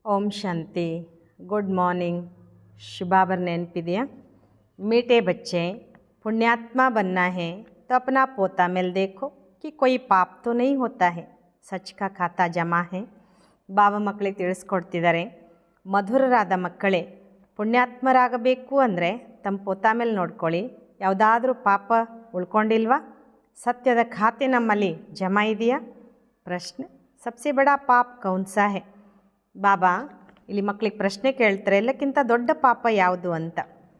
Om Shanti. Good morning. शुभाबर नेनपिदिया। मीठे बच्चे, पुण्यात्मा बनना है तो अपना पोता मेल देखो कि कोई पाप तो नहीं होता है, सच का खाता जमा है। ಬಾಬಾ ಮಕ್ಕಳಿಗೆ ತಿಳಿಸ್ಕೊಡ್ತಿದ್ದಾರೆ, ಮಧುರರಾದ ಮಕ್ಕಳೇ, ಪುಣ್ಯಾತ್ಮರಾಗಬೇಕು ಅಂದರೆ ತಮ್ಮ ಪೋತಾ ಮೇಲೆ ನೋಡ್ಕೊಳ್ಳಿ, ಯಾವುದಾದ್ರೂ ಪಾಪ ಉಳ್ಕೊಂಡಿಲ್ವಾ? ಸತ್ಯದ ಖಾತೆ ನಮ್ಮಲ್ಲಿ ಜಮಾ ಇದೆಯಾ? ಪ್ರಶ್ನೆ, ಸಬ್ಸೆ ಬಡಾ ಪಾಪ್ ಕೌನ್ಸಾ ಹೈ? ಬಾಬಾ ಇಲ್ಲಿ ಮಕ್ಕಳಿಗೆ ಪ್ರಶ್ನೆ ಕೇಳ್ತಾರೆ, ಎಲ್ಲಕ್ಕಿಂತ ದೊಡ್ಡ ಪಾಪ ಯಾವುದು ಅಂತ.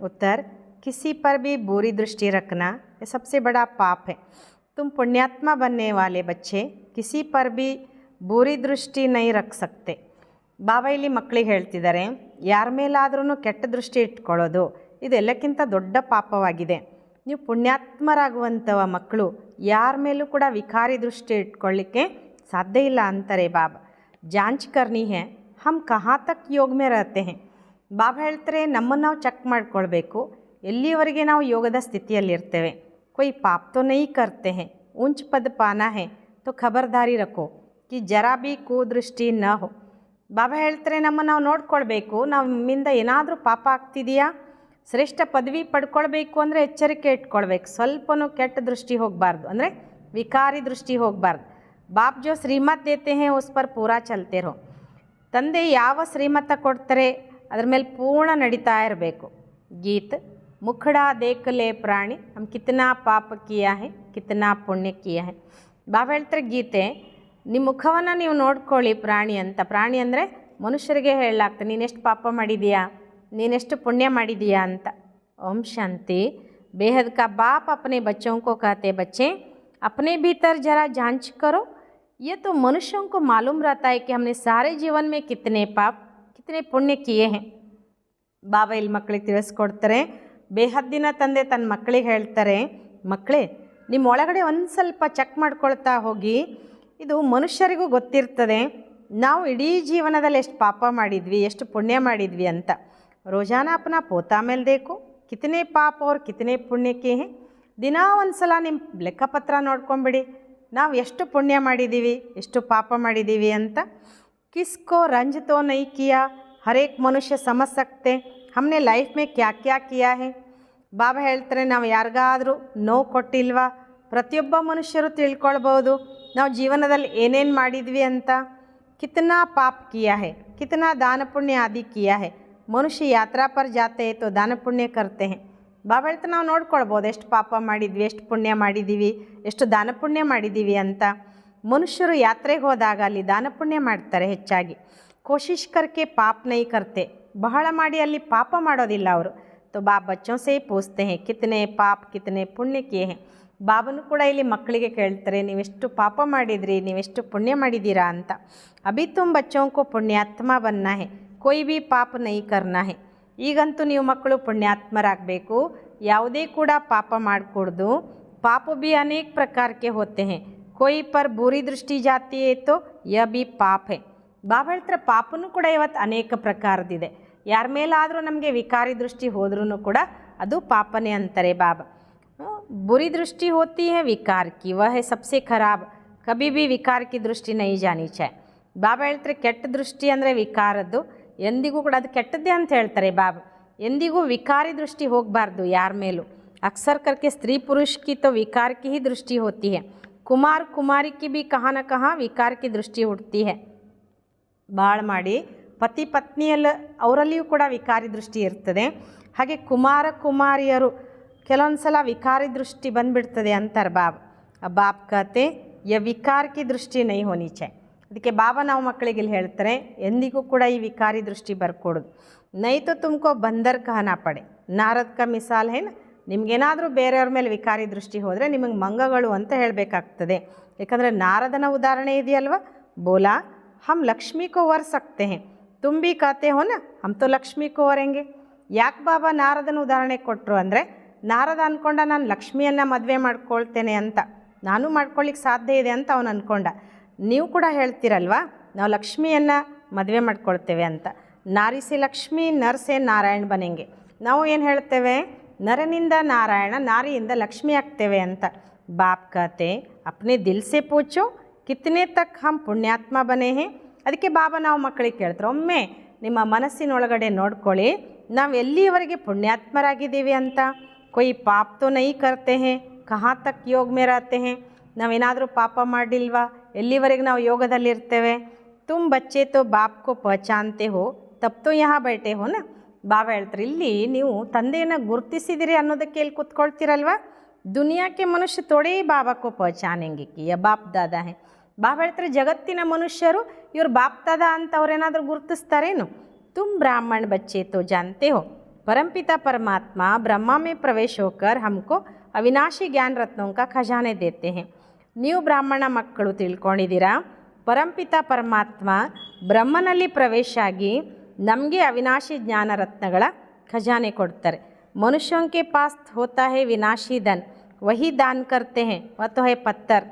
ಉತ್ತರ, किसी पर भी बुरी दृष्टि रखना ये सबसे बड़ा पाप है। तुम पुण्यात्मा बनने वाले बच्चे किसी पर भी बुरी दृष्टि नहीं रख सकते। ಬಾಬಾ ಇಲ್ಲಿ ಮಕ್ಕಳಿಗೆ ಹೇಳ್ತಿದ್ದಾರೆ, ಯಾರ ಮೇಲಾದ್ರೂ ಕೆಟ್ಟ ದೃಷ್ಟಿ ಇಟ್ಕೊಳ್ಳೋದು ಇದು ಎಲ್ಲಕ್ಕಿಂತ ದೊಡ್ಡ ಪಾಪವಾಗಿದೆ. ನೀವು ಪುಣ್ಯಾತ್ಮರಾಗುವಂಥವ ಮಕ್ಕಳು ಯಾರ ಮೇಲೂ ಕೂಡ ವಿಕಾರಿ ದೃಷ್ಟಿ ಇಟ್ಕೊಳ್ಳಿಕ್ಕೆ ಸಾಧ್ಯ ಇಲ್ಲ ಅಂತಾರೆ ಬಾಬಾ. ಜಾಂಚ್ ಕರ್ನಿ ಹೇ ಹಮ್ ಕಹಾ ತಕ್ ಯೋಗ ಮೇ ರಹತೆ ಹೇ. ಬಾಬಾ ಹೇಳ್ತಾರೆ, ನಮ್ಮನ್ನು ನಾವು ಚೆಕ್ ಮಾಡ್ಕೊಳ್ಬೇಕು, ಎಲ್ಲಿಯವರೆಗೆ ನಾವು ಯೋಗದ ಸ್ಥಿತಿಯಲ್ಲಿರ್ತೇವೆ. ಕೊಯ್ ಪಾಪ್ ತೋ ನಹೀ ಕರ್ತೆ ಹೇ, ऊंच पद पाना है तो ಖಬರ್ದಾರಿ ರಖೋ ಕಿ ಜರಾ ಬಿ ಕುದೃಷ್ಟಿ ನ ಹೋ. ಬಾಬಾ ಹೇಳ್ತಾರೆ, ನಮ್ಮನ್ನು ನಾವು ನೋಡ್ಕೊಳ್ಬೇಕು, ನಮ್ಮಿಂದ ಏನಾದರೂ ಪಾಪ ಆಗ್ತಿದೆಯಾ? ಶ್ರೇಷ್ಠ ಪದವಿ ಪಡ್ಕೊಳ್ಬೇಕು ಅಂದರೆ ಎಚ್ಚರಿಕೆ ಇಟ್ಕೊಳ್ಬೇಕು, ಸ್ವಲ್ಪನೂ ಕೆಟ್ಟ ದೃಷ್ಟಿ ಹೋಗಬಾರ್ದು, ಅಂದರೆ ವಿಕಾರಿ ದೃಷ್ಟಿ ಹೋಗಬಾರ್ದು. ಬಾಪ್ ಜೋ ಶ್ರೀಮತ್ ದೇತೆ ಹೇ ಉಸ್ ಪರ್ ಪೂರಾ ಚಲ್ತೆ ರಹೋ. ತಂದೆ ಯಾವ ಶ್ರೀಮತ ಕೊಡ್ತಾರೆ ಅದ್ರ ಮೇಲೆ ಪೂರ್ಣ ನಡೀತಾ ಇರಬೇಕು. ಗೀತ್ ಮುಖಡಾ ದೇಖಲೆ ಪ್ರಾಣಿ ಹಮ್ ಕಿತನಾ ಪಾಪ ಕಿಯಾ ಹೇ ಕಿತನಾ ಪುಣ್ಯ ಕಿಯಾ ಹೇ. ಬಾಬಾ ಹೇಳ್ತಾರೆ, ಗೀತೆ ನಿಮ್ಮ ಮುಖವನ್ನು ನೀವು ನೋಡ್ಕೊಳ್ಳಿ ಪ್ರಾಣಿ ಅಂತ. ಪ್ರಾಣಿ ಅಂದರೆ ಮನುಷ್ಯರಿಗೆ ಹೇಳಲಾಗ್ತದೆ, ನೀನೆಷ್ಟು ಪಾಪ ಮಾಡಿದೀಯಾ, ನೀನೆಷ್ಟು ಪುಣ್ಯ ಮಾಡಿದೀಯಾ ಅಂತ. ಓಂ ಶಾಂತಿ. बेहद का बाप अपने बच्चों को कहते, बच्चे अपने भीतर जरा जांच करो. ये तो मनुष्यों को मालूम रहता है कि हमने सारे जीवन में कितने पाप कितने पुण्य किए हैं. ಬಾಬಾ ಇಲ್ಲಿ ಮಕ್ಕಳಿಗೆ ತಿಳಿಸ್ಕೊಡ್ತಾರೆ, ಬೇಹದ್ದಿನ ತಂದೆ ತನ್ನ ಮಕ್ಕಳಿಗೆ ಹೇಳ್ತಾರೆ, ಮಕ್ಕಳೇ ನಿಮ್ಮ ಒಳಗಡೆ ಒಂದು ಸ್ವಲ್ಪ ಚೆಕ್ ಮಾಡ್ಕೊಳ್ತಾ ಹೋಗಿ. ಇದು ಮನುಷ್ಯರಿಗೂ ಗೊತ್ತಿರ್ತದೆ ನಾವು ಇಡೀ ಜೀವನದಲ್ಲಿ ಎಷ್ಟು ಪಾಪ ಮಾಡಿದ್ವಿ, ಎಷ್ಟು ಪುಣ್ಯ ಮಾಡಿದ್ವಿ ಅಂತ. ರೋಜಾನ ಅಪನಾ ಪೋತಾ ಮೇಲೆ ದೇಕು ಕಿತನೆ ಪಾಪ ಅವ್ರು ಕಿತನೆ ಪುಣ್ಯಕ್ಕೆ ಹೇ. ದಿನ ಒಂದು ಸಲ ನಿಮ್ಮ ಲೆಕ್ಕಪತ್ರ ನೋಡ್ಕೊಂಬಿಡಿ, ನಾವು ಎಷ್ಟು ಪುಣ್ಯ ಮಾಡಿದ್ದೀವಿ, ಎಷ್ಟು ಪಾಪ ಮಾಡಿದ್ದೀವಿ ಅಂತ. ಕಿಸ್ಕೋ ರಂಜ್ ತೋ ನೈ ಕಿಯಾ, हर एक मनुष्य समझ सकते हमने लाइफ में क्या क्या किया है. ಬಾಬಾ ಹೇಳ್ತಾರೆ, ನಾವು ಯಾರಿಗಾದರೂ ನೋವು ಕೊಟ್ಟಿಲ್ವಾ? ಪ್ರತಿಯೊಬ್ಬ ಮನುಷ್ಯರು ತಿಳ್ಕೊಳ್ಬೋದು ನಾವು ಜೀವನದಲ್ಲಿ ಏನೇನು ಮಾಡಿದ್ವಿ ಅಂತ. ಕಿತನಾ ಪಾಪ್ ಕಿಯಾ ಹೇ ಕಿತನಾ ದಾನ ಪುಣ್ಯ ಆದಿ ಕಿಯಾ ಹೇ. ಮನುಷ್ಯ ಯಾತ್ರಾ ಪರ್ ಜಾತೆ ತೋ ದಾನ ಪುಣ್ಯ ಕರ್ತೆ ಹೇ. ಬಾಬಾ ಹೇಳ್ತಾರೆ, ನಾವು ನೋಡ್ಕೊಳ್ಬೋದು ಎಷ್ಟು ಪಾಪ ಮಾಡಿದ್ವಿ, ಎಷ್ಟು ಪುಣ್ಯ ಮಾಡಿದ್ದೀವಿ, ಎಷ್ಟು ದಾನ ಪುಣ್ಯ ಮಾಡಿದ್ದೀವಿ ಅಂತ. ಮನುಷ್ಯರು ಯಾತ್ರೆಗೆ ಹೋದಾಗ ಅಲ್ಲಿ ದಾನ ಪುಣ್ಯ ಮಾಡ್ತಾರೆ ಹೆಚ್ಚಾಗಿ. ಕೋಶಿಶ್ ಕರ್ಕೆ ಪಾಪ್ ನೈ ಕರ್ತೆ, ಬಹಳ ಮಾಡಿ ಅಲ್ಲಿ ಪಾಪ ಮಾಡೋದಿಲ್ಲ ಅವರು. ತೋ ಬಾಬ್ ಬಚ್ಚೋं से पूछते हैं कितने पाप कितने पुण्य किए हैं. ಬಾಬನು ಕೂಡ ಇಲ್ಲಿ ಮಕ್ಕಳಿಗೆ ಕೇಳ್ತಾರೆ, ನೀವೆಷ್ಟು ಪಾಪ ಮಾಡಿದ್ರಿ, ನೀವೆಷ್ಟು ಪುಣ್ಯ ಮಾಡಿದ್ದೀರಾ ಅಂತ. ಅಭಿ ತುಮ್ ಬಚ್ಚೋं को पुण्यात्मा बनना है, कोई भी पाप नहीं करना है. ಈಗಂತೂ ನೀವು ಮಕ್ಕಳು ಪುಣ್ಯಾತ್ಮರಾಗಬೇಕು, ಯಾವುದೇ ಕೂಡ ಪಾಪ ಮಾಡಕೂಡ್ದು. ಪಾಪ भी अनेक प्रकार के होते हैं, कोई पर बुरी दृष्टि जाती है तो यह भी पाप है. ಬಾಬಾ ಹೇಳ್ತಾರೆ, ಪಾಪನೂ ಕೂಡ ಇವತ್ತು ಅನೇಕ ಪ್ರಕಾರದಿದೆ. ಯಾರ ಮೇಲಾದರೂ ನಮಗೆ ವಿಕಾರಿ ದೃಷ್ಟಿ ಹೋದ್ರೂ ಕೂಡ ಅದು ಪಾಪನೇ ಅಂತಾರೆ ಬಾಬಾ. बुरी दृष्टि होती है विकार की, वह है सबसे खराब, कभी भी विकार की दृष्ಟಿ नहीं जानी चाहिए. ಬಾಬಾ ಹೇಳ್ತಾರೆ, ಕೆಟ್ಟ ದೃಷ್ಟಿ ಅಂದರೆ ವಿಕಾರದ್ದು, ಎಂದಿಗೂ ಕೂಡ ಅದು ಕೆಟ್ಟದ್ದೇ ಅಂತ ಹೇಳ್ತಾರೆ ಬಾಬಾ. ಎಂದಿಗೂ ವಿಕಾರಿ ದೃಷ್ಟಿ ಹೋಗಬಾರ್ದು ಯಾರ ಮೇಲೂ. ಅಕ್ಸರ್ करके स्त्री पुरुष की तो विकार की ही दृष्टि होती है, कुमार कुमारी की भी कहाँ न कहाँ विकार की दृष्टि उठती है. ಭಾಳ ಮಾಡಿ ಪತಿ ಪತ್ನಿಯಲ್ಲ ಅವರಲ್ಲಿಯೂ ಕೂಡ ವಿಕಾರಿ ದೃಷ್ಟಿ ಇರ್ತದೆ. ಹಾಗೆ ಕುಮಾರ ಕುಮಾರಿಯರು ಕೆಲವೊಂದು ಸಲ ವಿಕಾರಿ ದೃಷ್ಟಿ ಬಂದುಬಿಡ್ತದೆ ಅಂತಾರೆ ಬಾಬಾ. ಬಾಪ್ ಕತೆ ಯ ವಿಕಾರ ಕಿ ದೃಷ್ಟಿ ನೈ ಹೋನಿ ಚಾಯ್. ಅದಕ್ಕೆ ಬಾಬಾ ನಾವು ಮಕ್ಕಳಿಗೆ ಇಲ್ಲಿ ಹೇಳ್ತಾರೆ, ಎಂದಿಗೂ ಕೂಡ ಈ ವಿಕಾರಿ ದೃಷ್ಟಿ ಬರ್ಕೊಡೋದು. ನೈ ತೋ ತುಮಕೋ ಬಂದರ್ ಕಹನಾ ಪಡೆ. ನಾರದ್ ಕ ಮಿಸಾಲ್ ಹೇನ, ನಿಮಗೇನಾದರೂ ಬೇರೆಯವ್ರ ಮೇಲೆ ವಿಕಾರಿ ದೃಷ್ಟಿ ಹೋದರೆ ನಿಮಗೆ ಮಂಗಗಳು ಅಂತ ಹೇಳಬೇಕಾಗ್ತದೆ. ಯಾಕಂದರೆ ನಾರದನ ಉದಾಹರಣೆ ಇದೆಯಲ್ವ, ಬೋಲಾ हम लक्ष्मी को वर सकते हैं, तुम भी कहते हो ना हम तो लक्ष्मी को वरेंगे. ಯಾಕೆ ಬಾಬಾ ನಾರದನ ಉದಾಹರಣೆ ಕೊಟ್ಟರು ಅಂದರೆ, ನಾರದ ಅಂದ್ಕೊಂಡ ನಾನು ಲಕ್ಷ್ಮಿಯನ್ನು ಮದುವೆ ಮಾಡ್ಕೊಳ್ತೇನೆ ಅಂತ, ನಾನು ಮಾಡ್ಕೊಳ್ಳಿಕ್ಕೆ ಸಾಧ್ಯ ಇದೆ ಅಂತ ಅವನು ಅಂದ್ಕೊಂಡ. ನೀವು ಕೂಡ ಹೇಳ್ತೀರಲ್ವಾ, ನಾವು ಲಕ್ಷ್ಮಿಯನ್ನು ಮದುವೆ ಮಾಡ್ಕೊಳ್ತೇವೆ ಅಂತ. ನಾರಿಸಿ ಲಕ್ಷ್ಮಿ ನರ್ಸೆ ನಾರಾಯಣ ಬನೆಂಗೆ. ನಾವು ಏನು ಹೇಳ್ತೇವೆ, ನರನಿಂದ ನಾರಾಯಣ, ನಾರಿಯಿಂದ ಲಕ್ಷ್ಮಿ ಆಗ್ತೇವೆ ಅಂತ. ಬಾಪ್ ಕತೆ ಅಪ್ನೆ ದಿಲ್ ಸೆ ಪೂಚೋ कितने तक हम पुण्यात्मा बने हैं, ಅದಕ್ಕೆ ಬಾಬಾ ನಾವು ಮಕ್ಕಳಿಗೆ ಕೇಳ್ತಾರೆ, ಒಮ್ಮೆ ನಿಮ್ಮ ಮನಸ್ಸಿನೊಳಗಡೆ ನೋಡ್ಕೊಳ್ಳಿ, ನಾವು ಎಲ್ಲಿಯವರೆಗೆ ಪುಣ್ಯಾತ್ಮರಾಗಿದ್ದೀವಿ ಅಂತ. ಕೊಯ್ ಪಾಪ್ ತೋ ನೈ ಕರ್ತೆ ಹೇ, ಕಹಾ ತಕ್ ಯೋಗ ಮೇ रहते हैं. ನಾವೇನಾದರೂ ಪಾಪ ಮಾಡಿಲ್ವಾ, ಎಲ್ಲಿವರೆಗೆ ನಾವು ಯೋಗದಲ್ಲಿರ್ತೇವೆ. ತುಮ್ ಬಚ್ಚೆ ತೋ ಬಾಪ್ ಕೋ ಪಹಚಾನ್ತೆ ಹೋ, ತಪ್ ತೋ ಯಹಾ ಬೈಟೆ ಹೋ ನಾ. ಬಾಬಾ ಹೇಳ್ತಾರೆ, ಇಲ್ಲಿ ನೀವು ತಂದೆಯನ್ನು ಗುರುತಿಸಿದಿರಿ ಅನ್ನೋದಕ್ಕೆ ಇಲ್ಲಿ ಕೂತ್ಕೊಳ್ತೀರಲ್ವ. ದುನಿಯಾಕ್ಕೆ ಮನುಷ್ಯ ಥೋಡೇ ಬಾಬಾ ಕೋ ಪಹಚಾನೆಂಗೆ ಕಿ ಯ ಬಾಪ್ ದಾದಾ ಹೇ. ಬಾಬಾ ಹೇಳ್ತಾರೆ, ಜಗತ್ತಿನ ಮನುಷ್ಯರು ಇವ್ರು ಬಾಪ್ ದಾದಾ ಅಂತ ಅವ್ರೇನಾದರೂ ಗುರುತಿಸ್ತಾರೇನು. ತುಮ್ ಬ್ರಾಹ್ಮಣ ಬಚ್ಚೆ ತೋ ಜಾನ್ತೆ ಹೋ, परमपिता परमात्मा ब्रह्मा में प्रवेश होकर हमको अविनाशी ज्ञान रत्नों का खजाने देते हैं. ನೀವು ಬ್ರಾಹ್ಮಣ ಮಕ್ಕಳು ತಿಳ್ಕೊಂಡಿದ್ದೀರಾ, ಪರಂಪಿತ ಪರಮಾತ್ಮ ಬ್ರಹ್ಮನಲ್ಲಿ ಪ್ರವೇಶ ಆಗಿ ನಮಗೆ ಅವಿನಾಶಿ ಜ್ಞಾನ ರತ್ನಗಳ ಖಜಾನೆ ಕೊಡ್ತಾರೆ. ಮನುಷ್ಯಂಕೆ ಪಾಸ್ ಹೋತಾ ಹೇ ವಿನಾಶಿ ಧನ್, ವಹಿ ದಾನ್ ಕರ್ತೆ ಹೇ ಮತ್ತು ಹೇ ಪತ್ತರ್.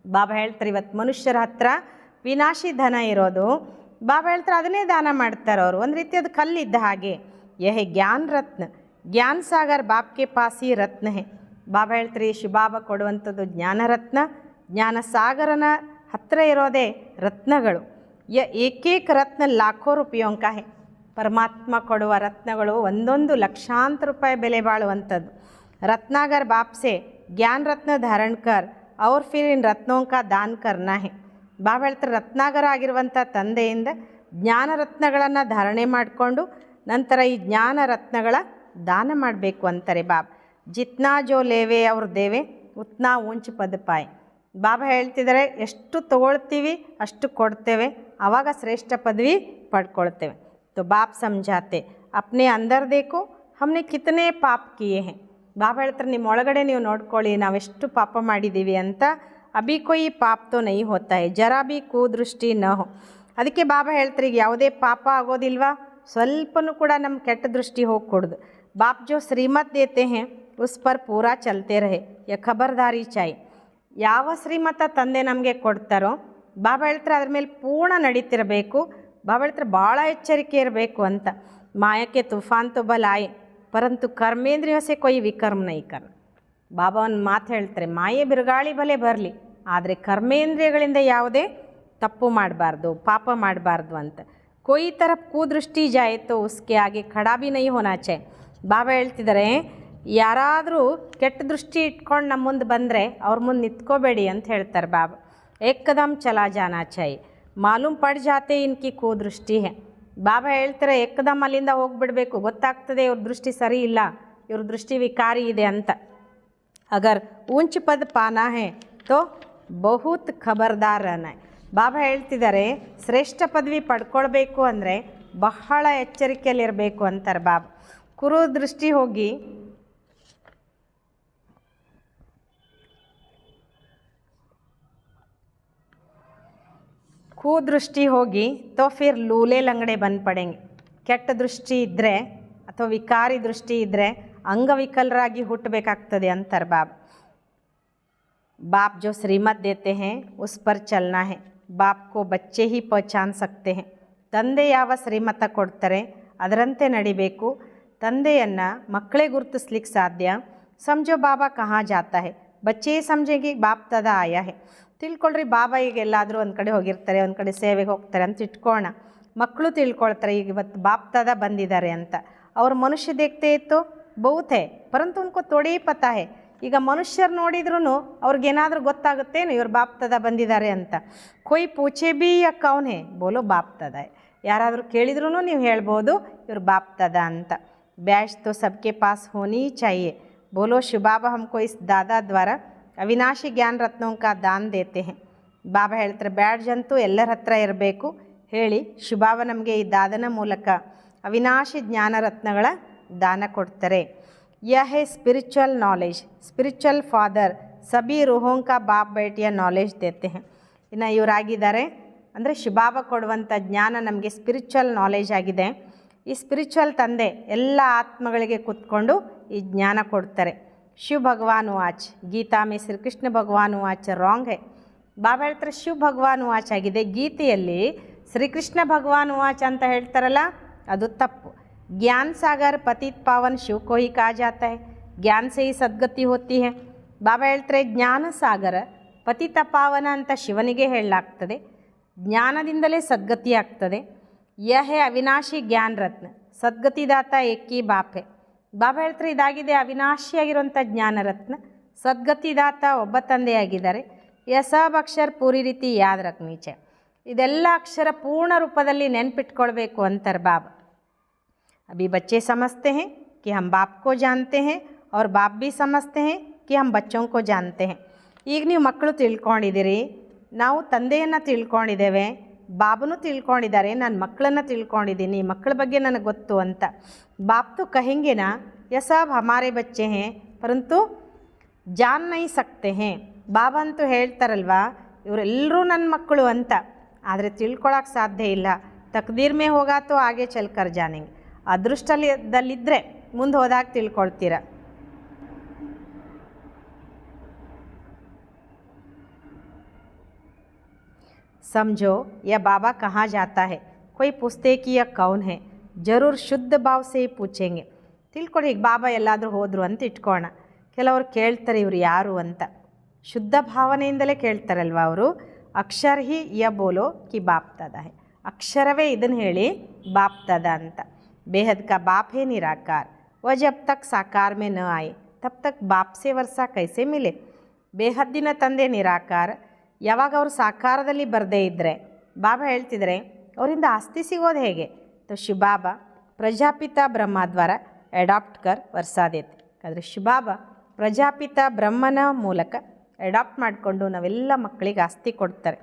ಬಾಬಾ ಹೇಳ್ತಾರೆ, ಇವತ್ತು ಮನುಷ್ಯರ ಹತ್ರ ವಿನಾಶಿ ಧನ ಇರೋದು. ಬಾಬಾ ಹೇಳ್ತಾರೆ, ಅದನ್ನೇ ದಾನ ಮಾಡ್ತಾರೆ ಅವರು. ಒಂದು ರೀತಿ ಅದು ಕಲ್ಲಿದ್ದ ಹಾಗೆ. ಯಹ ಜ್ಞಾನ ರತ್ನ, ಜ್ಞಾನ ಸಾಗರ್ ಬಾಪ್ಗೆ ಪಾಸಿ ರತ್ನ ಹೇ. ಬಾಬಾ ಹೇಳ್ತಾರೆ, ಶಿವಬಾಬಾ ಕೊಡುವಂಥದ್ದು ಜ್ಞಾನರತ್ನ. ಜ್ಞಾನ ಸಾಗರನ ಹತ್ತಿರ ಇರೋದೇ ರತ್ನಗಳು. ಏಕೇಕ ರತ್ನ ಲಾಖೋ ರೂಪಾಯೋಂಕ ಹೇ. ಪರಮಾತ್ಮ ಕೊಡುವ ರತ್ನಗಳು ಒಂದೊಂದು ಲಕ್ಷಾಂತರ ರೂಪಾಯಿ ಬೆಲೆ ಬಾಳುವಂಥದ್ದು. ರತ್ನಾಗರ್ ಬಾಪ್ಸೆ ಜ್ಞಾನ ರತ್ನ ಧಾರಣ್ ಕರ್ ಅವ್ರ ಫಿರ್ ಇನ್ ರತ್ನೋಂಕ ದಾನ್ ಕರ್ನಾ ಹೇ. ಬಾಬಾ ಹೇಳ್ತಾರೆ, ರತ್ನಾಗರ ಆಗಿರುವಂಥ ತಂದೆಯಿಂದ ಜ್ಞಾನ ರತ್ನಗಳನ್ನು ಧಾರಣೆ ಮಾಡಿಕೊಂಡು ನಂತರ ಈ ಜ್ಞಾನ ರತ್ನಗಳ ದಾನ ಮಾಡಬೇಕು ಅಂತಾರೆ ಬಾಬಾ. ಜಿತ್ನಾ ಜೋ ಲೇವೆ ಅವ್ರ ದೇವೆ ಉತ್ನಾ ಊಂಚ್ ಪದ ಪಾಯ್. ಬಾಬಾ ಹೇಳ್ತಿದ್ದಾರೆ, ಎಷ್ಟು ತಗೊಳ್ತೀವಿ ಅಷ್ಟು ಕೊಡ್ತೇವೆ, ಆವಾಗ ಶ್ರೇಷ್ಠ ಪದವಿ ಪಡ್ಕೊಳ್ತೇವೆ. तो बाप समझाते अपने अंदर देखो हमने कितने पाप किए हैं. ಬಾಬಾ ಹೇಳ್ತಾರೆ, ನಿಮ್ಮ ಒಳಗಡೆ ನೀವು ನೋಡ್ಕೊಳ್ಳಿ ನಾವೆಷ್ಟು ಪಾಪ ಮಾಡಿದ್ದೀವಿ ಅಂತ. ಅಭಿ ಕೊಯ್ ಪಾಪ್ ತೋ ನೈ ಹೋತಾ ಹೈ, ಜರಾ ಬಿ ಕೂದೃಷ್ಟಿ ನ ಹೋ. ಅದಕ್ಕೆ ಬಾಬಾ ಹೇಳ್ತಾರೆ, ಈಗ ಯಾವುದೇ ಪಾಪ ಆಗೋದಿಲ್ವಾ, ಸ್ವಲ್ಪನೂ ಕೂಡ ನಮ್ಮ ಕೆಟ್ಟ ದೃಷ್ಟಿ ಹೋಗ್ಕೊಡ್ದು. ಬಾಪ್ ಜೋ ಶ್ರೀಮತ್ ದೇತೆ ಹೇ ಉಸ್ ಪರ್ ಪೂರಾ ಚಲ್ತೆ ರಹೆ, ಯ ಖಬರ್ದಾರಿ ಚಾಯ್. ಯಾವ ಶ್ರೀಮತ ತಂದೆ ನಮಗೆ ಕೊಡ್ತಾರೋ ಬಾಬಾ ಹೇಳ್ತಾರೆ ಅದ್ರ ಮೇಲೆ ಪೂರ್ಣ ನಡೀತಿರಬೇಕು. ಬಾಬಾ ಹೇಳ್ತಾರೆ ಭಾಳ ಎಚ್ಚರಿಕೆ ಇರಬೇಕು ಅಂತ. ಮಾಯಕ್ಕೆ ತುಫಾನ್ ತೋ ಬಲಾಯ್ ಪರಂತು ಕರ್ಮೇಂದ್ರಿಯೋ ಸೆ ಕೊಯ್ ವಿಕರ್ಮ ನೈ ಕರ್. ಬಾಬಾ ಒಂದು ಮಾತು ಹೇಳ್ತಾರೆ, ಮಾಯೆ ಬಿರುಗಾಳಿ ಬಲೆ ಬರಲಿ, ಆದರೆ ಕರ್ಮೇಂದ್ರಿಯಗಳಿಂದ ಯಾವುದೇ ತಪ್ಪು ಮಾಡಬಾರ್ದು, ಪಾಪ ಮಾಡಬಾರ್ದು ಅಂತ. ಕೊಯ್ ತರಫ್ ಕೂದೃಷ್ಟಿ ಜಾಯಿತೋ ಉಸ್ಕೆ ಆಗೆ ಖಡಾ ಬಿ ನೈ ಹೋನಾ ಚಾಯ್. ಬಾಬಾ ಹೇಳ್ತಿದ್ದಾರೆ, ಯಾರಾದರೂ ಕೆಟ್ಟ ದೃಷ್ಟಿ ಇಟ್ಕೊಂಡು ನಮ್ಮ ಮುಂದೆ ಬಂದರೆ ಅವ್ರ ಮುಂದೆ ನಿಂತ್ಕೋಬೇಡಿ ಅಂತ ಹೇಳ್ತಾರೆ ಬಾಬಾ. ಏಕದಮ್ ಚಲಾ ಜಾನಾ ಚಾಯ್, ಮಾಲೂಮ್ ಪಡ್ ಜಾತೆ ಇನ್ಕಿ ಕೂದೃಷ್ಟಿ ಹೇ. ಬಾಬಾ ಹೇಳ್ತಾರೆ, ಏಕದಮ್ ಅಲ್ಲಿಂದ ಹೋಗಿಬಿಡಬೇಕು, ಗೊತ್ತಾಗ್ತದೆ ಇವ್ರ ದೃಷ್ಟಿ ಸರಿ ಇಲ್ಲ, ಇವ್ರ ದೃಷ್ಟಿ ವಿಕಾರಿ ಇದೆ ಅಂತ. ಅಗರ್ ಊಂಚ್ ಪದ ಪಾನಾ ಹೇ ತೋ ಬಹುತ್ ಖಬರ್ದಾರ್ ರಹನಾ ಹೈ. ಬಾಬಾ ಹೇಳ್ತಿದ್ದಾರೆ, ಶ್ರೇಷ್ಠ ಪದವಿ ಪಡ್ಕೊಳ್ಬೇಕು ಅಂದರೆ ಬಹಳ ಎಚ್ಚರಿಕೆಯಲ್ಲಿರಬೇಕು ಅಂತಾರೆ ಬಾಬಾ. ಕುರು ದೃಷ್ಟಿ ಹೋಗಿ ಕೂದೃಷ್ಟಿ ಹೋಗಿ ತೋ ಫಿರ್ ಲೂಲೆ ಲಂಗಡೆ ಬಂದು ಪಡೆಂಗೆ. ಕೆಟ್ಟ ದೃಷ್ಟಿ ಇದ್ದರೆ ಅಥವಾ ವಿಕಾರಿ ದೃಷ್ಟಿ ಇದ್ದರೆ ಅಂಗವಿಕಲರಾಗಿ ಹುಟ್ಟಬೇಕಾಗ್ತದೆ ಅಂತಾರೆ ಬಾಬಾ. ಬಾಪ್ ಜೋ ಶ್ರೀಮತ್ ದೇತೆ ಹೇ ಉಸ್ ಪರ್ ಚಲ್ನಾ ಹೇ, ಬಾಪ್ ಕೋ ಬಚ್ಚೆ ಹಿ ಪಹಚಾನ್ ಸಕ್ತೆ ಹೇ. ತಂದೆ ಯಾವ ಶ್ರೀಮತ ಕೊಡ್ತಾರೆ ಅದರಂತೆ ನಡಿಬೇಕು. ತಂದೆಯನ್ನು ಮಕ್ಕಳೇ ಗುರುತಿಸ್ಲಿಕ್ಕೆ ಸಾಧ್ಯ. ಸಮझो ಬಾಬಾ ಕಹಾ ಜಾತಾ ಹೇ, ಬಚ್ಚೆ ಸಮझेंगे ಬಾಪ್ ತದ ಆಯಾ ಹೇ. ತಿಳ್ಕೊಳ್ರಿ, ಬಾಬಾ ಈಗ ಎಲ್ಲಾದರೂ ಒಂದು ಕಡೆ ಹೋಗಿರ್ತಾರೆ, ಒಂದು ಕಡೆ ಸೇವೆಗೆ ಹೋಗ್ತಾರೆ ಅಂತ ಇಟ್ಕೋಣ. ಮಕ್ಕಳು ತಿಳ್ಕೊಳ್ತಾರೆ, ಈಗ ಇವತ್ತು ಬಾಪ್ ದಾದಾ ಬಂದಿದ್ದಾರೆ ಅಂತ. ಅವ್ರ ಮನುಷ್ಯ ದೇಖ್ತೆ ಇತ್ತು ಬಹುತ್ ಹೇ ಪರಂತು ಉನ್ಕೋ ಥೋಡೇ ಪತಾ ಹೇ. ಈಗ ಮನುಷ್ಯರು ನೋಡಿದ್ರೂ ಅವ್ರಿಗೇನಾದರೂ ಗೊತ್ತಾಗುತ್ತೇನು ಇವ್ರು ಬಾಪ್ ದಾದಾ ಬಂದಿದ್ದಾರೆ ಅಂತ. ಕೊಯ್ ಪೂಛೆ ಬಿ ಯಾ ಕೌನ್ ಹೇ ಬೋಲೋ ಬಾಪ್ ದಾದಾ ಹೇ. ಯಾರಾದರೂ ಕೇಳಿದ್ರೂ ನೀವು ಹೇಳ್ಬೋದು ಇವ್ರು ಬಾಪ್ ದಾದಾ ಅಂತ. ಬ್ಯಾಶ್ ತೋ ಸಬ್ಕೆ ಪಾಸ್ ಹೋನಿ ಚಾಹಿಯೆ ಬೋಲೋ ಶಿವಬಾಬಾ ಹಮ್ಕೋ ಇಸ್ ದಾದಾ ದ್ವಾರ ಅವಿನಾಶಿ ಜ್ಞಾನ ರತ್ನೋಂ ಕಾ ದಾನ್ ದೇತೆ ಹೇ. ಬಾಬಾ ಹೇಳ್ತಾರೆ, ಬ್ಯಾಡ್ಜ್ ಅಂತೂ ಎಲ್ಲರ ಹತ್ರ ಇರಬೇಕು ಹೇಳಿ ಶಿವಬಾಬಾ ನಮಗೆ ಈ ದಾದನ ಮೂಲಕ ಅವಿನಾಶಿ ಜ್ಞಾನ ರತ್ನಗಳ ದಾನ ಕೊಡ್ತಾರೆ. ಯಹ ಹೇ spiritual knowledge, spiritual father SEBI ರೂಹೋಂ ಕಾ ಬಾಪ್ ಬೇಟಿಯ ನಾಲೆಜ್ ದೇತೆ ಹೇ. ಇನ್ನು ಇವರಾಗಿದ್ದಾರೆ ಅಂದರೆ ಶಿವಬಾಬಾ ಕೊಡುವಂಥ ಜ್ಞಾನ ನಮಗೆ ಸ್ಪಿರಿಚುವಲ್ ನಾಲೆಜ್ ಆಗಿದೆ. ಈ ಸ್ಪಿರಿಚುವಲ್ ತಂದೆ ಎಲ್ಲ ಆತ್ಮಗಳಿಗೆ ಕೂತ್ಕೊಂಡು ಈ ಜ್ಞಾನ ಕೊಡ್ತಾರೆ. ಶಿವ ಭಗವಾನ್ ವಾಚ್, ಗೀತಾ ಮೇ ಶ್ರೀಕೃಷ್ಣ ಭಗವಾನ್ ವಾಚ್ ರಾಂಗ್ ಹೇ. ಬಾಬಾ ಹೇಳ್ತಾರೆ ಶಿವ ಭಗವಾನ್ ವಾಚ್ ಆಗಿದೆ, ಗೀತೆಯಲ್ಲಿ ಶ್ರೀಕೃಷ್ಣ ಭಗವಾನ್ ವಾಚ್ ಅಂತ ಹೇಳ್ತಾರಲ್ಲ ಅದು ತಪ್ಪು. ಜ್ಞಾನ ಸಾಗರ್ ಪತಿತ್ ಪಾವನ್ ಶಿವ ಕೋ ಹಿ ಕಹಾ ಜಾತಾ ಹೈ, ಜ್ಞಾನ ಸೇ ಹಿ ಸದ್ಗತಿ ಹೋತಿ ಹೈ. ಬಾಬಾ ಹೇಳ್ತಾರೆ ಜ್ಞಾನ ಸಾಗರ ಪತಿತ ಪಾವನ ಅಂತ ಶಿವನಿಗೆ ಹೇಳಲಾಗ್ತದೆ. ಜ್ಞಾನದಿಂದಲೇ ಸದ್ಗತಿ ಆಗ್ತದೆ. ಯಹ ಹೇ ಅವಿನಾಶಿ ಜ್ಞಾನ ರತ್ನ, ಸದ್ಗತಿದಾತ ಏಕಿ ಬಾಪೆ. ಬಾಬಾ ಹೇಳ್ತಾರೆ ಇದಾಗಿದೆ ಅವಿನಾಶಿಯಾಗಿರುವಂಥ ಜ್ಞಾನ ರತ್ನ, ಸದ್ಗತಿದಾತ ಒಬ್ಬ ತಂದೆಯಾಗಿದ್ದಾರೆ. ಯ ಸಬ್ ಅಕ್ಷರ ಪೂರಿ ರೀತಿ ಯಾದ್ ರಖನೀಚೆ, ಇದೆಲ್ಲ ಅಕ್ಷರ ಪೂರ್ಣ ರೂಪದಲ್ಲಿ ನೆನ್ಪಿಟ್ಕೊಳ್ಬೇಕು ಅಂತಾರೆ ಬಾಬಾ. अभी बच्चे समझते हैं कि हम बाप को जानते हैं और बाप भी समझते हैं कि हम बच्चों को जानते हैं. ಈಗ ನೀವು ಮಕ್ಕಳು ತಿಳ್ಕೊಂಡಿದ್ದೀರಿ, ನಾವು ತಂದೆಯನ್ನು ತಿಳ್ಕೊಂಡಿದ್ದೇವೆ, ಬಾಬನು ತಿಳ್ಕೊಂಡಿದ್ದಾರೆ, ನಾನು ಮಕ್ಕಳನ್ನು ತಿಳ್ಕೊಂಡಿದ್ದೀನಿ, ಮಕ್ಕಳ ಬಗ್ಗೆ ನನಗೆ ಗೊತ್ತು ಅಂತ. ಬಾಪ್ तो कहेंगे ना ये सब हमारे बच्चे हैं परंतु जान नहीं सकते हैं. ಬಾಬಾ ಅಂತೂ ಹೇಳ್ತಾರಲ್ವಾ ಇವರೆಲ್ಲರೂ ನನ್ನ ಮಕ್ಕಳು ಅಂತ, ಆದರೆ ತಿಳ್ಕೊಳಕ್ಕೆ ಸಾಧ್ಯ ಇಲ್ಲ. ತಕ್ದೀರ್ ಮೇ ಹೋಗಾ ತೋ ಆಗೆ ಚಲ್ಕರ್ ಜಾನೆಂಗೆ, ಅದೃಷ್ಟದಲ್ಲಿದ್ದರೆ ಮುಂದೆ ಹೋದಾಗ ತಿಳ್ಕೊಳ್ತೀರ. समझो यह बाबा कहाँ जाता है, कोई पूछते कि यह कौन है, जरूर शुद्ध भाव से ही पूछेंगे. ತಿಳ್ಕೊಳ್ಳಿ, ಈಗ ಬಾಬಾ ಎಲ್ಲಾದರೂ ಹೋದರು ಅಂತ ಇಟ್ಕೋಣ, ಕೆಲವರು ಕೇಳ್ತಾರೆ ಇವರು ಯಾರು ಅಂತ. ಶುದ್ಧ ಭಾವನೆಯಿಂದಲೇ ಕೇಳ್ತಾರಲ್ವ ಅವರು. ಅಕ್ಷರ ಹಿ ಯ ಬೋಲೋ ಕಿ ಬಾಪ್ ದಾದಾ ಹೇ, ಅಕ್ಷರವೇ ಇದನ್ನು ಹೇಳಿ ಬಾಪ್ ದಾದಾ ಅಂತ. बेहद का बाप है निराकार, वह जब तक साकार में न आए तब तक बाप से वर्षा कैसे मिले. ಬೇಹದ್ದಿನ ತಂದೆ ನಿರಾಕಾರ, ಯಾವಾಗ ಅವರು ಸಾಕಾರದಲ್ಲಿ ಬರದೇ ಇದ್ದರೆ ಬಾಬಾ ಹೇಳ್ತಿದ್ರೆ ಅವರಿಂದ ಆಸ್ತಿ ಸಿಗೋದು ಹೇಗೆ. तो शिव बाबा प्रजापिता ब्रह्मा द्वारा एडॉप्ट कर वर्षा देते. ಆದರೆ ಶಿವಬಾಬಾ ಪ್ರಜಾಪಿತ ಬ್ರಹ್ಮನ ಮೂಲಕ ಅಡಾಪ್ಟ್ ಮಾಡಿಕೊಂಡು ನಾವೆಲ್ಲ ಮಕ್ಕಳಿಗೆ ಆಸ್ತಿ ಕೊಡ್ತಾರೆ.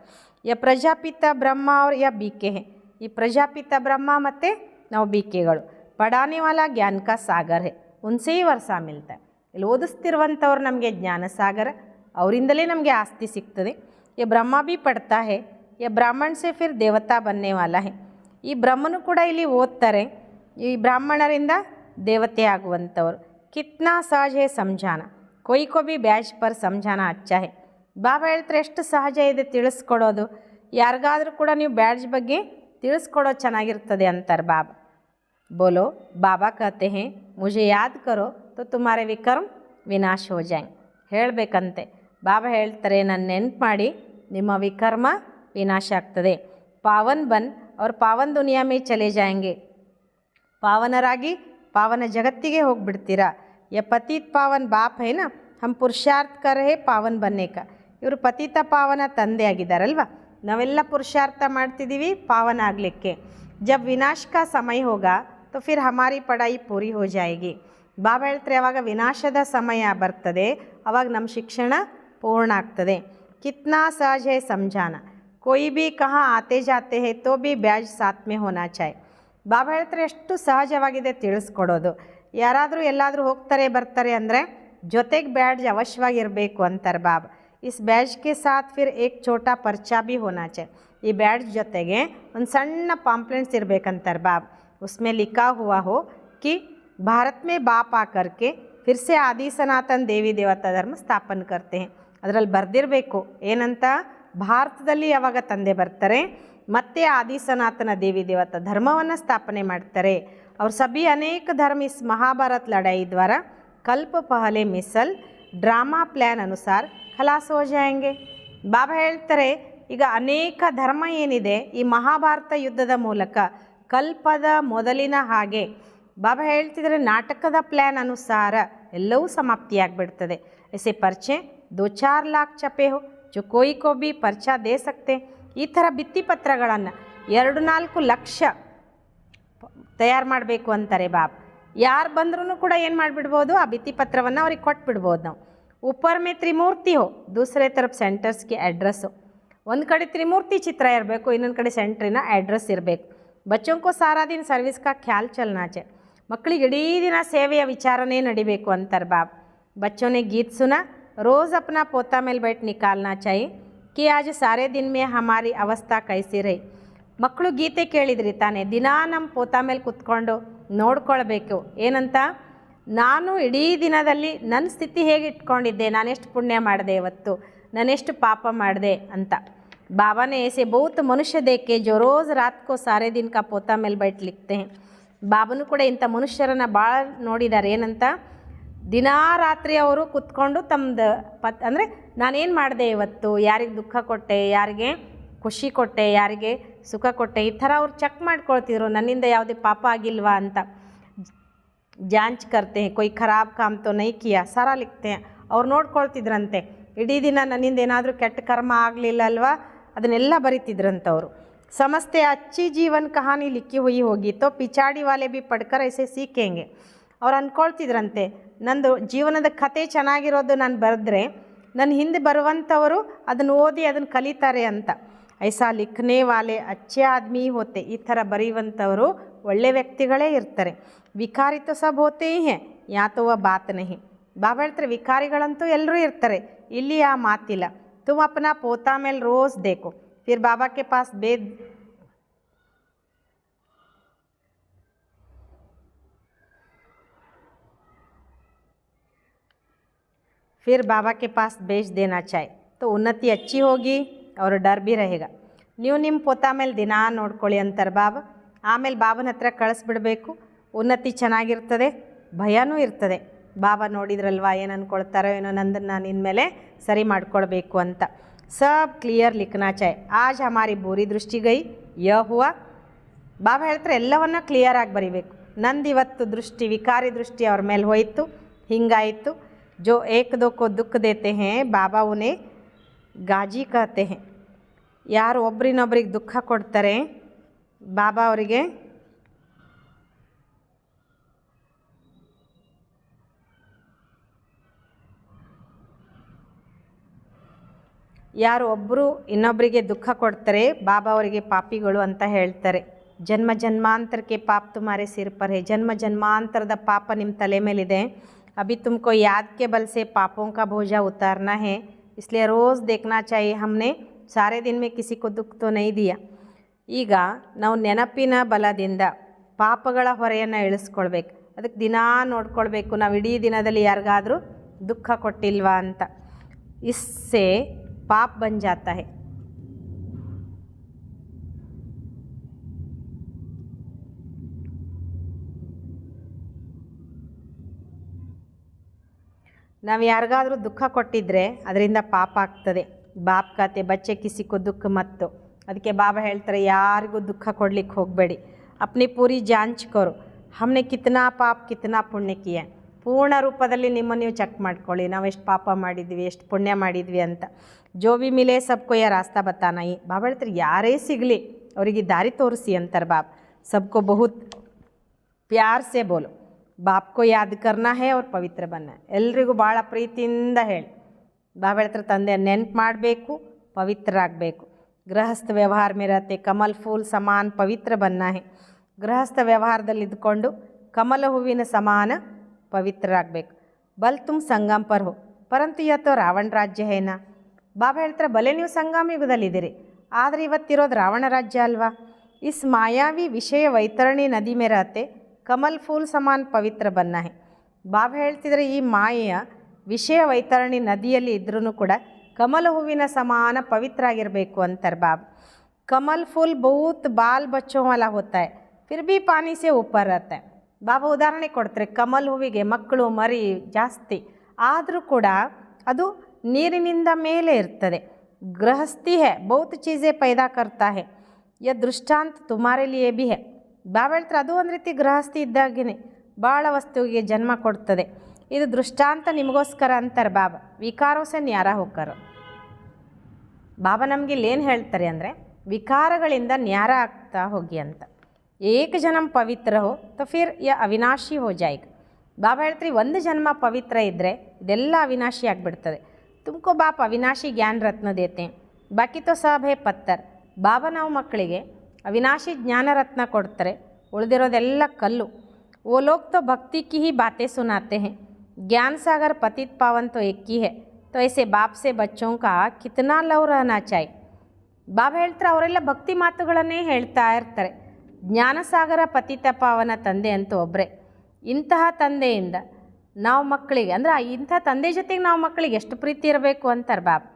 ಯ ಪ್ರಜಾಪಿತ ಬ್ರಹ್ಮ ಅವ್ರ ಯ ಬೀಕೆ ಹೇ, ಈ ಪ್ರಜಾಪಿತ ಬ್ರಹ್ಮ ಮತ್ತು ನಾವು ಬೀಕೆಗಳು. ಪಡಾನೆ ವಾಲ ಜ್ಞಾನ ಕಾ ಸಾಗರ್ ಹೇ, ಉನ್ಸೇ ವರ್ಷ ಮಿಲ್ತಾ. ಇಲ್ಲಿ ಓದಿಸ್ತಿರುವಂಥವ್ರು ನಮಗೆ ಜ್ಞಾನ ಸಾಗರ, ಅವರಿಂದಲೇ ನಮಗೆ ಆಸ್ತಿ ಸಿಗ್ತದೆ. ಯ ಬ್ರಹ್ಮ ಭೀ ಪಡ್ತಾ ಹೇ, ಯ ಬ್ರಾಹ್ಮಣ ಸೆ ಫಿರ್ ದೇವತಾ ಬನ್ನೇ ವಾಲ ಹೇ. ಈ ಬ್ರಹ್ಮನು ಕೂಡ ಇಲ್ಲಿ ಓದ್ತಾರೆ, ಈ ಬ್ರಾಹ್ಮಣರಿಂದ ದೇವತೆ ಆಗುವಂಥವ್ರು. ಕಿತ್ನಾ ಸಹಜ ಹೇ ಸಮझाना, कोई को भी ಬ್ಯಾಚ್ ಪರ್ ಸಮझाना अच्छा है. ಬಾಬಾ ಹೇಳ್ತಾರೆ ಎಷ್ಟು ಸಹಜ ಇದೆ ತಿಳಿಸ್ಕೊಡೋದು, ಯಾರಿಗಾದರೂ ಕೂಡ ನೀವು ಬ್ಯಾಡ್ಜ್ ಬಗ್ಗೆ ತಿಳಿಸ್ಕೊಡೋದು ಚೆನ್ನಾಗಿರ್ತದೆ ಅಂತಾರೆ ಬಾಬಾ. बोलो बाबा कहते हैं मुझे याद करो तो तुम्हारे विकर्म विनाश हो जाएंगे. ಹೇಳಬೇಕಂತೆ ಬಾಬಾ ಹೇಳ್ತಾರೆ ನನ್ನ ನೆನ್ಪು ಮಾಡಿ ನಿಮ್ಮ ವಿಕರ್ಮ ವಿನಾಶ ಆಗ್ತದೆ. ಪಾವನ್ ಬನ್ ಅವ್ರ ಪಾವನ್ ದುನಿಯಾ ಮೇ ಚಲೆ ಜಾಯಂಗೆ, ಪಾವನರಾಗಿ ಪಾವನ ಜಗತ್ತಿಗೆ ಹೋಗಿಬಿಡ್ತೀರಾ. ಯ ಪತಿತ್ ಪಾವನ್ ಬಾಪ್ ಹೇ ನಾ, ಹಮ್ ಪುರುಷಾರ್ಥ ಕರ್ ಹೇ ಪಾವನ್ ಬನ್ನೇಕ. ಇವರು ಪತಿತ ಪಾವನ ತಂದೆ ಆಗಿದ್ದಾರಲ್ವ, ನಾವೆಲ್ಲ ಪುರುಷಾರ್ಥ ಮಾಡ್ತಿದ್ದೀವಿ ಪಾವನ ಆಗಲಿಕ್ಕೆ. ಜಬ್ ವಿನಾಶ ಕಾ ಸಮಯ ಹೋಗಾ तो फिर हमारी पढ़ाई पूरी हो जाएगी. ಬಾಬಾ ಹೇಳ್ತಾರೆ ಯಾವಾಗ ವಿನಾಶದ ಸಮಯ ಬರ್ತದೆ ಆವಾಗ ನಮ್ಮ ಶಿಕ್ಷಣ ಪೂರ್ಣ ಆಗ್ತದೆ. ಕಿತ್ನಾ ಸಹಜ ಹೇ ಸಮझाना, कोई भी कहाँ आते जाते हैं तो भी ಬ್ಯಾಜ್ ಸಾಥ್ ಮೇ ಹೋನಾ ಚಾಹಿ. ಬಾಬಾ ಹೇಳ್ತಾರೆ ಎಷ್ಟು ಸಹಜವಾಗಿದೆ ತಿಳಿಸ್ಕೊಡೋದು. ಯಾರಾದರೂ ಎಲ್ಲಾದರೂ ಹೋಗ್ತಾರೆ ಬರ್ತಾರೆ ಅಂದರೆ ಜೊತೆಗೆ ಬ್ಯಾಡ್ಜ್ ಅವಶ್ಯವಾಗಿರಬೇಕು ಅಂತಾರೆ ಬಾಬಾ. ಇಸ್ ಬ್ಯಾಜ್ ಕೆ ಸಾಥ್ ಫಿರ್ ಏಕ್ ಛೋಟಾ ಪರ್ಚಾ ಭೀ ಹೋನಾ ಚಾಹಿ. ಈ ಬ್ಯಾಡ್ಜ್ ಜೊತೆಗೆ ಒಂದು ಸಣ್ಣ ಪಾಂಪ್ಲೆಂಟ್ಸ್ ಇರಬೇಕಂತಾರೆ ಬಾಬಾ. उसमें लिखा हुआ हो कि भारत में बाप आकर के फिर से आदि सनातन देवी देवता धर्म ಸ್ಥಾಪನ करते हैं. ಅದರಲ್ಲಿ ಬರೆದಿರಬೇಕು ಏನಂತ, ಭಾರತದಲ್ಲಿ ಯಾವಾಗ ತಂದೆ ಬರ್ತಾರೆ ಮತ್ತೆ ಆದಿ ಸನಾತನ ದೇವಿ ದೇವತಾ ಧರ್ಮವನ್ನು ಸ್ಥಾಪನೆ ಮಾಡ್ತಾರೆ. और सभी अनेक धर्म इस महाभारत लड़ाई द्वारा कल्प पहले मिसल ड्रामा प्लान अनुसार खलास हो जाएंगे. ಬಾಬಾ ಹೇಳ್ತಾರೆ ಈಗ ಅನೇಕ ಧರ್ಮ ಏನಿದೆ ಈ ಮಹಾಭಾರತ ಯುದ್ಧದ ಮೂಲಕ ಕಲ್ಪದ ಮೊದಲಿನ ಹಾಗೆ ಬಾಬಾ ಹೇಳ್ತಿದ್ರೆ ನಾಟಕದ ಪ್ಲ್ಯಾನ್ ಅನುಸಾರ ಎಲ್ಲವೂ ಸಮಾಪ್ತಿಯಾಗಿಬಿಡ್ತದೆ. ಎಸೆ ಪರ್ಚೆ 2-4 लाख छपे हो जो कोई को भी पर्चा दे सकते. ಈ ಥರ ಭಿತ್ತಿಪತ್ರಗಳನ್ನು 2-4 ಲಕ್ಷ ತಯಾರು ಮಾಡಬೇಕು ಅಂತಾರೆ ಬಾಬಾ. ಯಾರು ಬಂದ್ರೂ ಕೂಡ ಏನು ಮಾಡಿಬಿಡ್ಬೋದು, ಆ ಭಿತ್ತಿಪತ್ರವನ್ನು ಅವ್ರಿಗೆ ಕೊಟ್ಬಿಡ್ಬೋದು ನಾವು. ऊपर में त्रिमूर्ति हो, दूसरे तरफ सेंटर्स के एड्रेस हो. ಒಂದು ಕಡೆ ತ್ರಿಮೂರ್ತಿ ಚಿತ್ರ ಇರಬೇಕು, ಇನ್ನೊಂದು ಕಡೆ ಸೆಂಟ್ರಿನ ಅಡ್ರೆಸ್ ಇರಬೇಕು. बच्चों को सारा दिन सर्विस का ख्याल चलना चाहिए. ಮಕ್ಕಳಿಗೆ ಇಡೀ ದಿನ ಸೇವೆಯ ವಿಚಾರನೇ ನಡಿಬೇಕು ಅಂತಾರೆ ಬಾಬಾ. बच्चों ने गीत सुना, रोज़ अपना पोता मेल बैठ निकालना चाहिए कि आज सारे दिन में हमारी अवस्था कैसी रही. ಮಕ್ಕಳು ಗೀತೆ ಕೇಳಿದ್ರಿ ತಾನೆ, ದಿನಾ ನಮ್ಮ ಪೋತಾ ಮೇಲೆ ಕುತ್ಕೊಂಡು ನೋಡ್ಕೊಳ್ಬೇಕು ಏನಂತ, ನಾನು ಇಡೀ ದಿನದಲ್ಲಿ ನನ್ನ ಸ್ಥಿತಿ ಹೇಗೆ ಇಟ್ಕೊಂಡಿದ್ದೆ, ನಾನೆಷ್ಟು ಪುಣ್ಯ ಮಾಡಿದೆ ಇವತ್ತು, ನಾನೆಷ್ಟು ಪಾಪ ಮಾಡಿದೆ ಅಂತ. बाबा ने ऐसे बहुत मनुष्य देखे जो रोज़ रात को सारे दिन का पोता मेल बैठ लिखते हैं. ಬಾಬನು ಕೂಡ ಇಂಥ ಮನುಷ್ಯರನ್ನು ಭಾಳ ನೋಡಿದ್ದಾರೆ. ಏನಂತ, ದಿನಾ ರಾತ್ರಿ ಅವರು ಕುತ್ಕೊಂಡು ತಮ್ಮದು ಅಂದರೆ ನಾನೇನು ಮಾಡಿದೆ ಇವತ್ತು, ಯಾರಿಗೆ ದುಃಖ ಕೊಟ್ಟೆ, ಯಾರಿಗೆ ಖುಷಿ ಕೊಟ್ಟೆ, ಯಾರಿಗೆ ಸುಖ ಕೊಟ್ಟೆ, ಈ ಥರ ಅವ್ರು ಚೆಕ್ ಮಾಡ್ಕೊಳ್ತಿದ್ರು ನನ್ನಿಂದ ಯಾವುದೇ ಪಾಪ ಆಗಿಲ್ವಾ ಅಂತ. ಜಾಂಚ್ ಕರ್ತೆ हैं, कोई खराब काम तो नहीं किया, सारा लिखते हैं. ಅವ್ರು ನೋಡ್ಕೊಳ್ತಿದ್ರಂತೆ, ಇಡೀ ದಿನ ನನ್ನಿಂದ ಏನಾದರೂ ಕೆಟ್ಟ ಕರ್ಮ ಆಗಲಿಲ್ಲ ಅಲ್ವಾ, ಅದನ್ನೆಲ್ಲ ಬರೀತಿದ್ರಂತವರು. ಸಮಸ್ತೆ ಅಚ್ಚಿ ಜೀವನ್ ಕಹಾನಿ ಲಿಕ್ಕಿ ಹುಯಿ ಹೋಗಿ ತೋ ಪಿಚಾಡಿ ವಾಲೆ ಬಿ ಪಡ್ಕರ್ ಐಸೆ ಸೀಕೆಂಗೆ. ಅವ್ರು ಅಂದ್ಕೊಳ್ತಿದ್ರಂತೆ, ನಂದು ಜೀವನದ ಕತೆ ಚೆನ್ನಾಗಿರೋದು ನಾನು ಬರೆದ್ರೆ ನನ್ನ ಹಿಂದೆ ಬರುವಂಥವರು ಅದನ್ನು ಓದಿ ಅದನ್ನು ಕಲಿತಾರೆ ಅಂತ. ಐಸಾ ಲಿಖನೆ ವಾಲೆ ಅಚ್ಚೆ ಆದ್ಮಿ ಹೋತೆ, ಈ ಥರ ಬರೆಯುವಂಥವರು ಒಳ್ಳೆ ವ್ಯಕ್ತಿಗಳೇ ಇರ್ತಾರೆ. ವಿಕಾರಿ ತೋ ಸಬ್ ಹೋತೆ ಹೇ ಯಾ ತೋ ವ ಬಾತ್ ನಹಿ. ಬಾಬಾ ಹೇಳ್ತಾರೆ ವಿಕಾರಿಗಳಂತೂ ಎಲ್ಲರೂ ಇರ್ತಾರೆ, ಇಲ್ಲಿ ಆ ಮಾತಿಲ್ಲ. ತುಮ್ ಅಪ್ನಾ ಪೋತಾ ಮೇಲೆ ರೋಸ್ ದೇಖೋ, ಫಿರ್ ಬಾಬಾ ಕೆ ಪಾಸ್ फिर बाबा के पास भेज देना चाहिए, तो उन्नति अच्छी होगी और डर भी रहेगा. ನೀವು ನಿಮ್ಮ ಪೋತಾ ಮೇಲೆ ದಿನ ನೋಡ್ಕೊಳ್ಳಿ ಅಂತಾರೆ ಬಾಬಾ. ಆಮೇಲೆ ಬಾಬನ ಹತ್ರ ಕಳಿಸ್ಬಿಡಬೇಕು, ಉನ್ನತಿ ಚೆನ್ನಾಗಿರ್ತದೆ, ಭಯನೂ ಇರ್ತದೆ. ಬಾಬಾ ನೋಡಿದ್ರಲ್ವಾ ಏನು ಅಂದ್ಕೊಳ್ತಾರೋ ಏನೋ, ನಂದನ್ನು ನಾನು ಇನ್ಮೇಲೆ ಸರಿ ಮಾಡ್ಕೊಳ್ಬೇಕು ಅಂತ. ಸಬ್ ಕ್ಲಿಯರ್ ಲಿಖನಾ ಚಾಯ್. ಆಜ್ ಹಮಾರಿ ಬೂರಿ ದೃಷ್ಟಿ ಗೈ ಯ ಹುವಾ. ಬಾಬಾ ಹೇಳ್ತಾರೆ ಎಲ್ಲವನ್ನ ಕ್ಲಿಯರಾಗಿ ಬರಿಬೇಕು. ನಂದು ಇವತ್ತು ದೃಷ್ಟಿ, ವಿಕಾರಿ ದೃಷ್ಟಿ ಅವ್ರ ಮೇಲೆ ಹೋಯಿತು, ಹಿಂಗಾಯಿತು. जो एक दो को दुख देते हैं बाबा उन्हें गाजी कहते हैं. ಯಾರು ಒಬ್ರಿನೊಬ್ರಿಗೆ ದುಃಖ ಕೊಡ್ತಾರೆ ಬಾಬಾ ಅವರಿಗೆ ಯಾರು ಒಬ್ಬರು ಇನ್ನೊಬ್ಬರಿಗೆ ದುಃಖ ಕೊಡ್ತಾರೆ ಬಾಬಾ ಅವರಿಗೆ ಪಾಪಿಗಳು ಅಂತ ಹೇಳ್ತಾರೆ. ಜನ್ಮ ಜನ್ಮಾಂತರಕ್ಕೆ ಪಾಪ ತುಮಾರೆ ಸಿರ್ ಪರ್ ಹೇ. ಜನ್ಮ ಜನ್ಮಾಂತರದ ಪಾಪ ನಿಮ್ಮ ತಲೆ ಮೇಲಿದೆ. अभी तुमको याद के बल से पापों का बोझा उतारना है, इसलिए रोज़ देखना चाहिए हमने सारे दिन में किसी को दुख तो नहीं दिया. ಈಗ ನಾವು ನೆನಪಿನ ಬಲದಿಂದ ಪಾಪಗಳ ಹೊರೆಯನ್ನು ಇಳಿಸ್ಕೊಳ್ಬೇಕು. ಅದಕ್ಕೆ ದಿನಾ ನೋಡ್ಕೊಳ್ಬೇಕು ನಾವು ಇಡೀ ದಿನದಲ್ಲಿ ಯಾರಿಗಾದರೂ ದುಃಖ ಕೊಟ್ಟಿಲ್ವಾ ಅಂತ. ಇಸ್ಸೆ ಪಾಪ ಬನ್ ಜಾತಾ ಹೈ. ನಾವು ಯಾರಿಗಾದರೂ ದುಃಖ ಕೊಟ್ಟಿದ್ದರೆ ಅದರಿಂದ ಪಾಪ ಆಗ್ತದೆ. ಬಾಪ್ ಕಾತೆ ಬಚ್ಚೆ ಕಿಸಿಕೋ ದುಃಖ ಮತ್ತು. ಅದಕ್ಕೆ ಬಾಬಾ ಹೇಳ್ತಾರೆ ಯಾರಿಗೂ ದುಃಖ ಕೊಡ್ಲಿಕ್ಕೆ ಹೋಗಬೇಡಿ. ಅಪ್ನಿ ಪೂರಿ ಜಾಂಚ್ ಕರು, ಹಮ್ನೆ ಕಿತ್ನಾ ಪಾಪ ಕಿತ್ನಾ ಪುಣ್ಯ ಕಿಯ. ಪೂರ್ಣ ರೂಪದಲ್ಲಿ ನಿಮ್ಮನ್ನು ನೀವು ಚೆಕ್ ಮಾಡ್ಕೊಳ್ಳಿ, ನಾವು ಎಷ್ಟು ಪಾಪ ಮಾಡಿದ್ವಿ, ಎಷ್ಟು ಪುಣ್ಯ ಮಾಡಿದ್ವಿ ಅಂತ. ಜೋ ಬಿ ಮಿಲೆ ಸಬ್ಕೋ ಯಾ ರಾಸ್ತಾ ಬತಾನಾಯಿ. ಬಾಬಾ ಹೇಳ್ತಾರೆ ಯಾರೇ ಸಿಗಲಿ ಅವರಿಗೆ ದಾರಿ ತೋರಿಸಿ ಅಂತಾರೆ ಬಾಬಾ. ಸಬ್ಕೋ ಬಹುತ್ ಪ್ಯಾರ್ ಸೆ ಬೋಲು, ಬಾಪ್ಕೋ ಯಾದ್ ಕರ್ನಾ ಹೇ ಅವ್ರ ಪವಿತ್ರ ಬನ್ನ. ಎಲ್ರಿಗೂ ಭಾಳ ಪ್ರೀತಿಯಿಂದ ಹೇಳಿ. ಬಾಬಾ ಹೇಳ್ತಾರೆ ತಂದೆ ನೆನ್ಪು ಮಾಡಬೇಕು, ಪವಿತ್ರರಾಗಬೇಕು. ಗೃಹಸ್ಥ ವ್ಯವಹಾರ ಮೇರತೆ ಕಮಲ್ ಫೂಲ್ ಸಮಾನ ಪವಿತ್ರ ಬನ್ನ ಹೇ. ಗೃಹಸ್ಥ ವ್ಯವಹಾರದಲ್ಲಿ ಇದ್ದುಕೊಂಡು ಕಮಲ ಹೂವಿನ ಸಮಾನ ಪವಿತ್ರರಾಗಬೇಕು. ಬಲ್ ತುಮ್ ಸಂಗಮ್ ಪರ್ ಹೋ ಪರಂತು ಇವತ್ತು ರಾವಣ ರಾಜ್ಯ ಹೇನಾ. ಬಾಬಾ ಹೇಳ್ತಾರೆ ಬಲೆ ನೀವು ಸಂಗಮ ಯುಗದಲ್ಲಿದ್ದೀರಿ, ಆದರೆ ಇವತ್ತಿರೋದು ರಾವಣ ರಾಜ್ಯ ಅಲ್ವಾ. ಇಸ್ ಮಾಯಾವಿ ವಿಷಯ ವೈತರಣಿ ನದಿ ಮೇರತೆ ಕಮಲ್ ಫೂಲ್ ಸಮಾನ ಪವಿತ್ರ ಬನ್ನ ಹೇ. ಬಾಬಾ ಹೇಳ್ತಿದ್ರೆ ಈ ಮಾಯೆಯ ವಿಷಯ ವೈತರಣಿ ನದಿಯಲ್ಲಿ ಇದ್ರೂ ಕೂಡ ಕಮಲ ಹೂವಿನ ಸಮಾನ ಪವಿತ್ರ ಆಗಿರಬೇಕು ಅಂತಾರೆ ಬಾಬಾ. ಕಮಲ್ ಫೂಲ್ ಬಹುತ್ ಬಾಲ್ ಬಚ್ಚೋ ವಾಲ ಹೋತಾ ಹೈ, ಫಿರ್ ಭಿ ಪಾನಿ ಸೆ ಊಪರ್ रहता है. ಬಾಬಾ ಉದಾಹರಣೆ ಕೊಡ್ತಾರೆ, ಕಮಲ್ ಹೂವಿಗೆ ಮಕ್ಕಳು ಮರಿ ಜಾಸ್ತಿ ಆದರೂ ಕೂಡ ಅದು ನೀರಿನಿಂದ ಮೇಲೆ ಇರ್ತದೆ. ಗೃಹಸ್ಥಿ ಹೇ ಬಹುತ್ ಚೀಜೆ ಪೈದಾ ಕರ್ತಾ ಹೇ, ಯ ದೃಷ್ಟಾಂತ ತುಮಾರೆ ಲಿಯೇ ಭಿ ಹೇ. ಬಾಬಾ ಹೇಳ್ತಾರೆ ಅದು ಒಂದು ರೀತಿ ಗೃಹಸ್ಥಿ ಇದ್ದಾಗೇ ಭಾಳ ವಸ್ತುವಿಗೆ ಜನ್ಮ ಕೊಡ್ತದೆ. ಇದು ದೃಷ್ಟಾಂತ ನಿಮಗೋಸ್ಕರ ಅಂತಾರೆ ಬಾಬಾ. ವಿಕಾರೋ ಸೆ ನ್ಯಾರ ಹೋಗ್ಕರೋ. ಬಾಬಾ ನಮಗೆ ಇಲ್ಲೇನು ಹೇಳ್ತಾರೆ ಅಂದರೆ ವಿಕಾರಗಳಿಂದ ನ್ಯಾರ ಆಗ್ತಾ ಹೋಗಿ ಅಂತ. ಏಕ ಜನ್ಮ ಪವಿತ್ರ ಹೋ ತೋ ಫಿರ್ ಯ ಅವಿನಾಶಿ ಹೋ ಜಾಯಿಗ. ಬಾಬಾ ಹೇಳ್ತಾರೆ ಒಂದು ಜನ್ಮ ಪವಿತ್ರ ಇದ್ದರೆ ಇದೆಲ್ಲ ಅವಿನಾಶಿ ಆಗಿಬಿಡ್ತದೆ. ತುಮಕೋ ಬಾಪ್ ಅವಿನಾಶಿ ಜ್ಞಾನ ರತ್ನ ದೇತೆ, ಬಾಕಿ ತೋ ಸಬ್ ಹೇ ಪತ್ತರ್. ಬಾಬಾ ನಾವು ಮಕ್ಕಳಿಗೆ ಅವಿನಾಶಿ ಜ್ಞಾನ ರತ್ನ ಕೊಡ್ತಾರೆ, ಉಳಿದಿರೋದೆಲ್ಲ ಕಲ್ಲು. वो लोग तो भक्ति की ही बातें सुनाते हैं, ज्ञान सागर पतित पावन तो एक ही है. तो ऐसे बाप से बच्चों का कितना लव रहना चाहिए. ಬಾಬಾ ಹೇಳ್ತಾರೆ ಅವರೆಲ್ಲ ಭಕ್ತಿ ಮಾತುಗಳನ್ನೇ ಹೇಳ್ತಾ ಇರ್ತಾರೆ. ಜ್ಞಾನಸಾಗರ ಪತಿತ ಪಾವನ ತಂದೆ ಅಂತೂ ಒಬ್ಬರೇ. ಇಂತಹ ತಂದೆಯಿಂದ ನಾವು ಮಕ್ಕಳಿಗೆ ಅಂದರೆ ಇಂಥ ತಂದೆ ಜೊತೆಗೆ ನಾವು ಮಕ್ಕಳಿಗೆ ಎಷ್ಟು ಪ್ರೀತಿ ಇರಬೇಕು ಅಂತಾರೆ ಬಾಬಾ.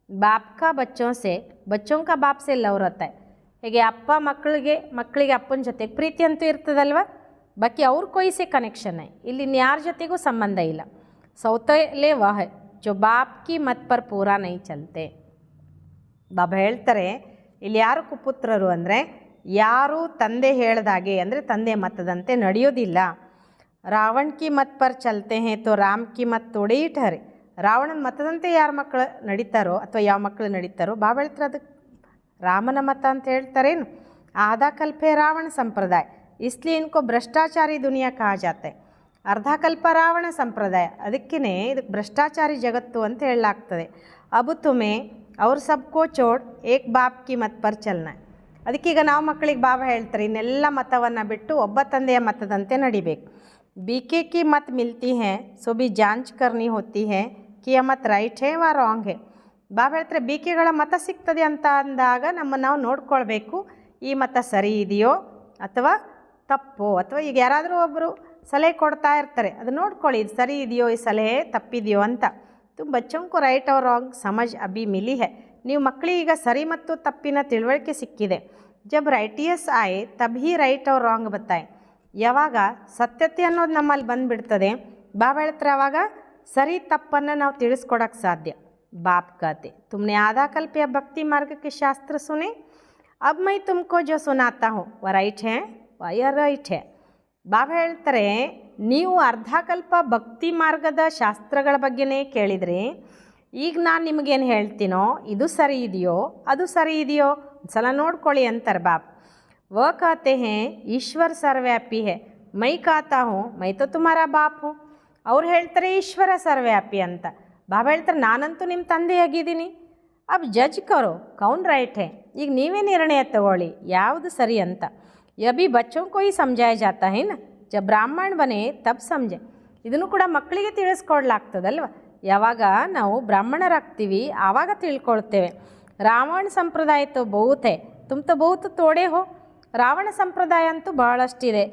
ಬಾಪ್ ಕಾ ಬಚ್ಚೋಂ ಕಾ ಬಾಪ್ ಸೆ ಲವ್ रहता है. ಹೇಗೆ ಅಪ್ಪ ಮಕ್ಕಳಿಗೆ ಅಪ್ಪನ ಜೊತೆಗೆ ಪ್ರೀತಿ ಅಂತೂ ಇರ್ತದಲ್ವ, ಬಾಕಿ ಅವ್ರ ಕೊಯ್ಸೆ ಕನೆಕ್ಷನ್ है, ಇಲ್ಲಿ ಇನ್ಯಾರ ಜೊತೆಗೂ ಸಂಬಂಧ ಇಲ್ಲ. ಸೌತಲೆ ವಹ ಜೋ ಬಾಪ್ ಕಿ ಮತ್ ಪರ್ ಪೂರಾ ನೈ ಚಲ್ತೆ. ಬಾಬಾ ಹೇಳ್ತಾರೆ ಇಲ್ಲಿ ಯಾರು ಕುಪುತ್ರರು ಅಂದರೆ ಯಾರು ತಂದೆ ಹೇಳ್ದಾಗೆ ಅಂದರೆ ತಂದೆ ಮತದಂತೆ ನಡೆಯೋದಿಲ್ಲ. ರಾವಣ ಕಿ ಮತ್ ಪರ್ ಚಲ್ತೆ ಹೇ ತೋ ರಾಮ್ ಕಿ ಮತ್ ತೋಡೆ ಹಿ ಠಹರೆ. ರಾವಣನ ಮತದಂತೆ ಯಾರು ಮಕ್ಕಳು ನಡೀತಾರೋ ಅಥವಾ ಯಾವ ಮಕ್ಕಳು ನಡೀತಾರೋ ಬಾಬಾ ಹೇಳ್ತಾರೆ ಅದಕ್ಕೆ ರಾಮನ ಮತ ಅಂತ ಹೇಳ್ತಾರೇನು. ಆಧಾ ಕಲ್ಪೆ ರಾವಣ ಸಂಪ್ರದಾಯ, ಇಸ್ಲಿಯೇ ಇನ್ಕೋ ಭ್ರಷ್ಟಾಚಾರಿ ದುನಿಯಾ ಕಹಾ ಜಾತೆ. ಅರ್ಧ ಕಲ್ಪ ರಾವಣ ಸಂಪ್ರದಾಯ, ಅದಕ್ಕೇ ಇದಕ್ಕೆ ಭ್ರಷ್ಟಾಚಾರಿ ಜಗತ್ತು ಅಂತ ಹೇಳಲಾಗ್ತದೆ. ಅಬು ತುಮೆ ಅವ್ರು ಸಬ್ಕೋ ಚೋಡ್ ಏಕ್ ಬಾಪ್ ಕಿ ಮತ್ ಪರ್ ಚಲ್ನ. ಅದಕ್ಕೀಗ ನಾವು ಮಕ್ಕಳಿಗೆ ಬಾಬಾ ಹೇಳ್ತಾರೆ ಇನ್ನೆಲ್ಲ ಮತವನ್ನು ಬಿಟ್ಟು ಒಬ್ಬ ತಂದೆಯ ಮತದಂತೆ ನಡಿಬೇಕು. बीके की मत मिलती है सो भी जांच करनी होती है कि यह मत ರೈಟ್ ಹೇ ವಾ ರಾಂಗ್ ಹೇ. ಬಾಬಾ ಹೇಳ್ತಾರೆ ಬಿಕೆಗಳ ಮತ ಸಿಗ್ತದೆ ಅಂತ ಅಂದಾಗ ನಾವು ನೋಡ್ಕೊಳ್ಬೇಕು ಈ ಮತ ಸರಿ ಇದೆಯೋ ಅಥವಾ ತಪ್ಪೋ. ಅಥವಾ ಈಗ ಯಾರಾದರೂ ಒಬ್ಬರು ಸಲಹೆ ಕೊಡ್ತಾ ಇರ್ತಾರೆ, ಅದು ನೋಡ್ಕೊಳ್ಳಿ ಇದು ಸರಿ ಇದೆಯೋ ಈ ಸಲಹೆ ತಪ್ಪಿದೆಯೋ ಅಂತ. ತುಂಬ ಬಚ್ಚೋಂಕು ರೈಟ್ और ರಾಂಗ್ ಸಮಜ್ ಅಭಿ ಮಿಲಿ ಹೇ. ನೀವು ಮಕ್ಕಳಿಗೆ ಈಗ ಸರಿ ಮತ್ತು ತಪ್ಪಿನ ತಿಳುವಳಿಕೆ ಸಿಕ್ಕಿದೆ. ಜಬ್ ರೈಟಿಯಸ್ ಆಯೆ ತಬ್ ಹಿ ರೈಟ್ और ರಾಂಗ್ ಬತ್ತಾಯೆ. ಯಾವಾಗ ಸತ್ಯತೆ ಅನ್ನೋದು ನಮ್ಮಲ್ಲಿ ಬಂದುಬಿಡ್ತದೆ ಬಾಬಾ ಹೇಳ್ತಾರೆ ಆವಾಗ ಸರಿ ತಪ್ಪನ್ನು ನಾವು ತಿಳಿಸ್ಕೊಡೋಕ್ಕೆ ಸಾಧ್ಯ. ಬಾಪ್ कहते तुमने आधा कल्प या भक्ति मार्ग के शास्त्र सुने, अब मैं तुमको जो सुनाता हूँ वह राइट है वह राइट है. ಬಾಬಾ ಹೇಳ್ತಾರೆ ನೀವು ಅರ್ಧ ಕಲ್ಪ ಭಕ್ತಿ ಮಾರ್ಗದ ಶಾಸ್ತ್ರಗಳ ಬಗ್ಗೆನೇ ಕೇಳಿದ್ರಿ, ಈಗ ನಾನು ನಿಮಗೇನು ಹೇಳ್ತೀನೋ ಇದು ಸರಿ ಇದೆಯೋ ಅದು ಸರಿ ಇದೆಯೋ ಸಲ ನೋಡ್ಕೊಳ್ಳಿ ಅಂತಾರೆ ಬಾಬಾ. वह कहते हैं ईश्वर सर्वव्यापी है, मैं कहता हूँ मैं तो तुम्हारा बाप हूँ. ಅವ್ರು ಹೇಳ್ತಾರೆ ಈಶ್ವರ ಸರ್ವವ್ಯಾಪಿ ಅಂತ. ಬಾಬಾ ಹೇಳ್ತಾರೆ ನಾನಂತೂ ನಿಮ್ಮ ತಂದೆಯಾಗಿದ್ದೀನಿ. ಅಬ್ ಜಜ್ ಕರೋ ಕೌನ್ ರೈಟ್ ಹೇ. ಈಗ ನೀವೇ ನಿರ್ಣಯ ತಗೊಳ್ಳಿ ಯಾವುದು ಸರಿ ಅಂತ. ಯಬಿ ಬಚ್ಚೋं को ही समझाया जाता है ना, जब ಬ್ರಾಹ್ಮಣ ಬನೆ ತಬ್ ಸಮझೆ. ಇದನ್ನು ಕೂಡ ಮಕ್ಕಳಿಗೆ ತಿಳಿಸ್ಕೊಡ್ಲಾಗ್ತದಲ್ವ. ಯಾವಾಗ ನಾವು ಬ್ರಾಹ್ಮಣರಾಗ್ತೀವಿ ಆವಾಗ ತಿಳ್ಕೊಳ್ತೇವೆ. ರಾವಣ ಸಂಪ್ರದಾಯ ತೋ ಬಹುತ್ ಹೇ ತುಮ್ ತೋ ಬಹುತ್ ತೋಡೆ ಹೋ. ರಾವಣ ಸಂಪ್ರದಾಯ ಅಂತೂ ಬಹಳಷ್ಟಿದೆ,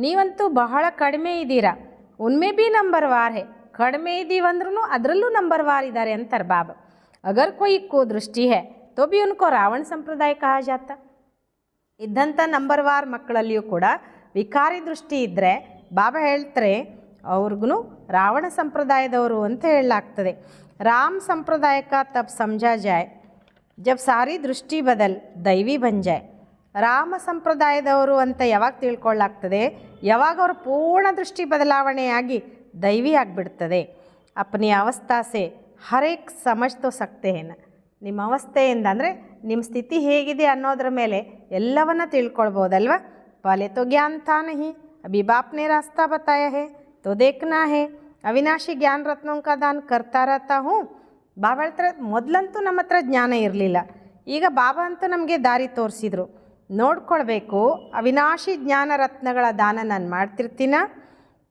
ನೀವಂತೂ ಬಹಳ ಕಡಿಮೆ ಇದ್ದೀರಾ. ಉನ್ಮೇ ಬಿ ನಂಬರ್ ವಾರ್ ಹೇ, ಕಡಿಮೆ ಇದ್ದೀವಂದ್ರೂ ಅದರಲ್ಲೂ ನಂಬರ್ ವಾರ್ ಇದ್ದಾರೆ ಅಂತಾರೆ ಬಾಬಾ. ಅಗರ್ ಕೊಯ್ ದೃಷ್ಟಿ ಹೇ ತೋ ಬಿ ಉನ್ಕೋ ರಾವಣ ಸಂಪ್ರದಾಯ ಕಹಾ ಜಾತ. ಇದ್ದಂಥ ನಂಬರ್ ವಾರ್ ಮಕ್ಕಳಲ್ಲಿಯೂ ಕೂಡ ವಿಕಾರಿ ದೃಷ್ಟಿ ಇದ್ದರೆ ಬಾಬಾ ಹೇಳ್ತಾರೆ ಅವ್ರಿಗೂ ರಾವಣ ಸಂಪ್ರದಾಯದವರು ಅಂತ ಹೇಳಲಾಗ್ತದೆ. ರಾಮ್ ಸಂಪ್ರದಾಯಕ ತಬ್ ಸಮझा ಜಾಯ್ ಜಬ್ ಸಾರಿ ದೃಷ್ಟಿ ಬದಲ್ ದೈವಿ ಬನ್ ಜಾಯ್. ರಾಮ ಸಂಪ್ರದಾಯದವರು ಅಂತ ಯಾವಾಗ ತಿಳ್ಕೊಳ್ಳಾಗ್ತದೆ ಯಾವಾಗ ಅವ್ರ ಪೂರ್ಣ ದೃಷ್ಟಿ ಬದಲಾವಣೆಯಾಗಿ ದೈವಿ ಆಗಿಬಿಡ್ತದೆ. ಅಪ್ನಿ ಅವಸ್ಥಾಸೆ ಹರೇಕ್ ಸಮಜ್ ತೋ ಸಕ್ತೆ ಹೇನ. ನಿಮ್ಮ ಅವಸ್ಥೆಯಿಂದ ಅಂದರೆ ನಿಮ್ಮ ಸ್ಥಿತಿ ಹೇಗಿದೆ ಅನ್ನೋದ್ರ ಮೇಲೆ ಎಲ್ಲವನ್ನ ತಿಳ್ಕೊಳ್ಬೋದಲ್ವ. ಪಹಲೆ ತೋ ಜ್ಞಾನ ಥಾ ನಹಿ, ಅಭಿ ಬಾಪ್ ನೆ ರಾಸ್ತಾ ಬತಾಯ ಹೇ ತೋ ದೇಖ್ನಾ ಹೇ. ಅವಿನಾಶಿ ಜ್ಞಾನ ರತ್ನೋಂ ಕಾ ದಾನ್ ಕರ್ತಾ ರಹತಾ ಹೂँ. ಬಾಬಾ ಹೇಳ್ತಾರೆ ಮೊದಲಂತೂ ನಮ್ಮ ಹತ್ರ ಜ್ಞಾನ ಇರಲಿಲ್ಲ, ಈಗ ಬಾಬಾ ಅಂತೂ ನಮಗೆ ದಾರಿ ತೋರಿಸಿದ್ರು. ನೋಡ್ಕೊಳ್ಬೇಕು ಅವಿನಾಶಿ ಜ್ಞಾನ ರತ್ನಗಳ ದಾನ ನಾನು ಮಾಡ್ತಿರ್ತೀನ.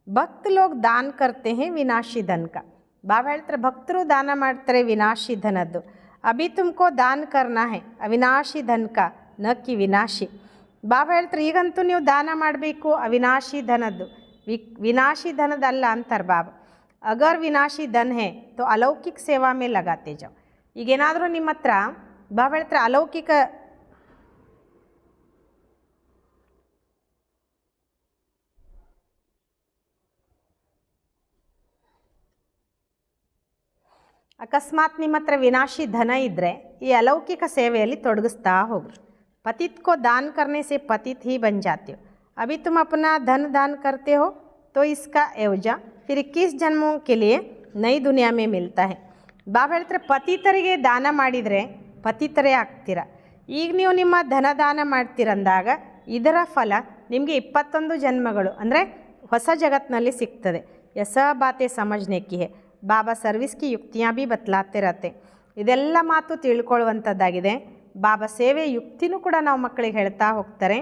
ಭಕ್ತ ಲೋಗ್ ದಾನ್ ಕರ್ತೆ ಹೇ ವಿನಾಶಿ ಧನ್ಕ. ಬಾಬಾ ಹೇಳ್ತಾರೆ ಭಕ್ತರು ದಾನ ಮಾಡ್ತಾರೆ ವಿನಾಶಿ ಧನದ್ದು. ಅಭಿ ತುಮಕೋ ದಾನ್ ಕರ್ನಾ ಹೇ ಅವಿನಾಶಿ ಧನ್ಕ ನ ಕಿ ವಿನಾಶಿ. ಬಾಬಾ ಹೇಳ್ತಾರೆ ಈಗಂತೂ ನೀವು ದಾನ ಮಾಡಬೇಕು ಅವಿನಾಶಿ ಧನದ್ದು, ವಿನಾಶಿ ಧನದಲ್ಲ ಅಂತಾರೆ ಬಾಬಾ. ಅಗರ್ ವಿನಾಶಿ ಧನ್ ಹೇ ತೋ ಅಲೌಕಿಕ ಸೇವಾ ಮೇಲೆ ಲಗಾತೆ ಜಾವ್. ಈಗೇನಾದರೂ ನಿಮ್ಮ ಹತ್ರ ಬಾಬಾ ಹೇಳ್ತಾರೆ ಅಲೌಕಿಕ ಅಕಸ್ಮಾತ್ ನಿಮ್ಮ ಹತ್ರ ವಿನಾಶಿ ಧನ ಇದ್ದರೆ ಈ ಅಲೌಕಿಕ ಸೇವೆಯಲ್ಲಿ ತೊಡಗಿಸ್ತಾ ಹೋಗ್ರಿ. पतित को दान करने से पतित ही बन जाते हो. अभी तुम अपना धन दान करते हो तो इसका एवजा फिर 21 जन्मों के लिए नई दुनिया में मिलता है. ಬಾಬಾ ಹೇಳ್ತಾರೆ ಪತಿತರಿಗೆ ದಾನ ಮಾಡಿದರೆ ಪತಿತರೇ ಆಗ್ತೀರ. ಈಗ ನೀವು ನಿಮ್ಮ ಧನ ದಾನ ಮಾಡ್ತೀರಂದಾಗ ಇದರ ಫಲ ನಿಮಗೆ 21 ಜನ್ಮಗಳು ಅಂದರೆ ಹೊಸ ಜಗತ್ತಿನಲ್ಲಿ ಸಿಗ್ತದೆ. ಯಸ ಬಾತೆ ಸಮಜ್ನೆ ಕಿ ಹೇ. ಬಾಬಾ ಸರ್ವಿಸ್ ಕಿ ಯುಕ್ತಿಯಾँ ಭೀ ಬತ್ಲಾತೆ रहते. ಇದೆಲ್ಲ ಮಾತು ತಿಳ್ಕೊಳ್ಳುವಂಥದ್ದಾಗಿದೆ. ಬಾಬಾ ಸೇವೆ ಯುಕ್ತಿನೂ ಕೂಡ ನಾವು ಮಕ್ಕಳಿಗೆ ಹೇಳ್ತಾ ಹೋಗ್ತಾರೆ.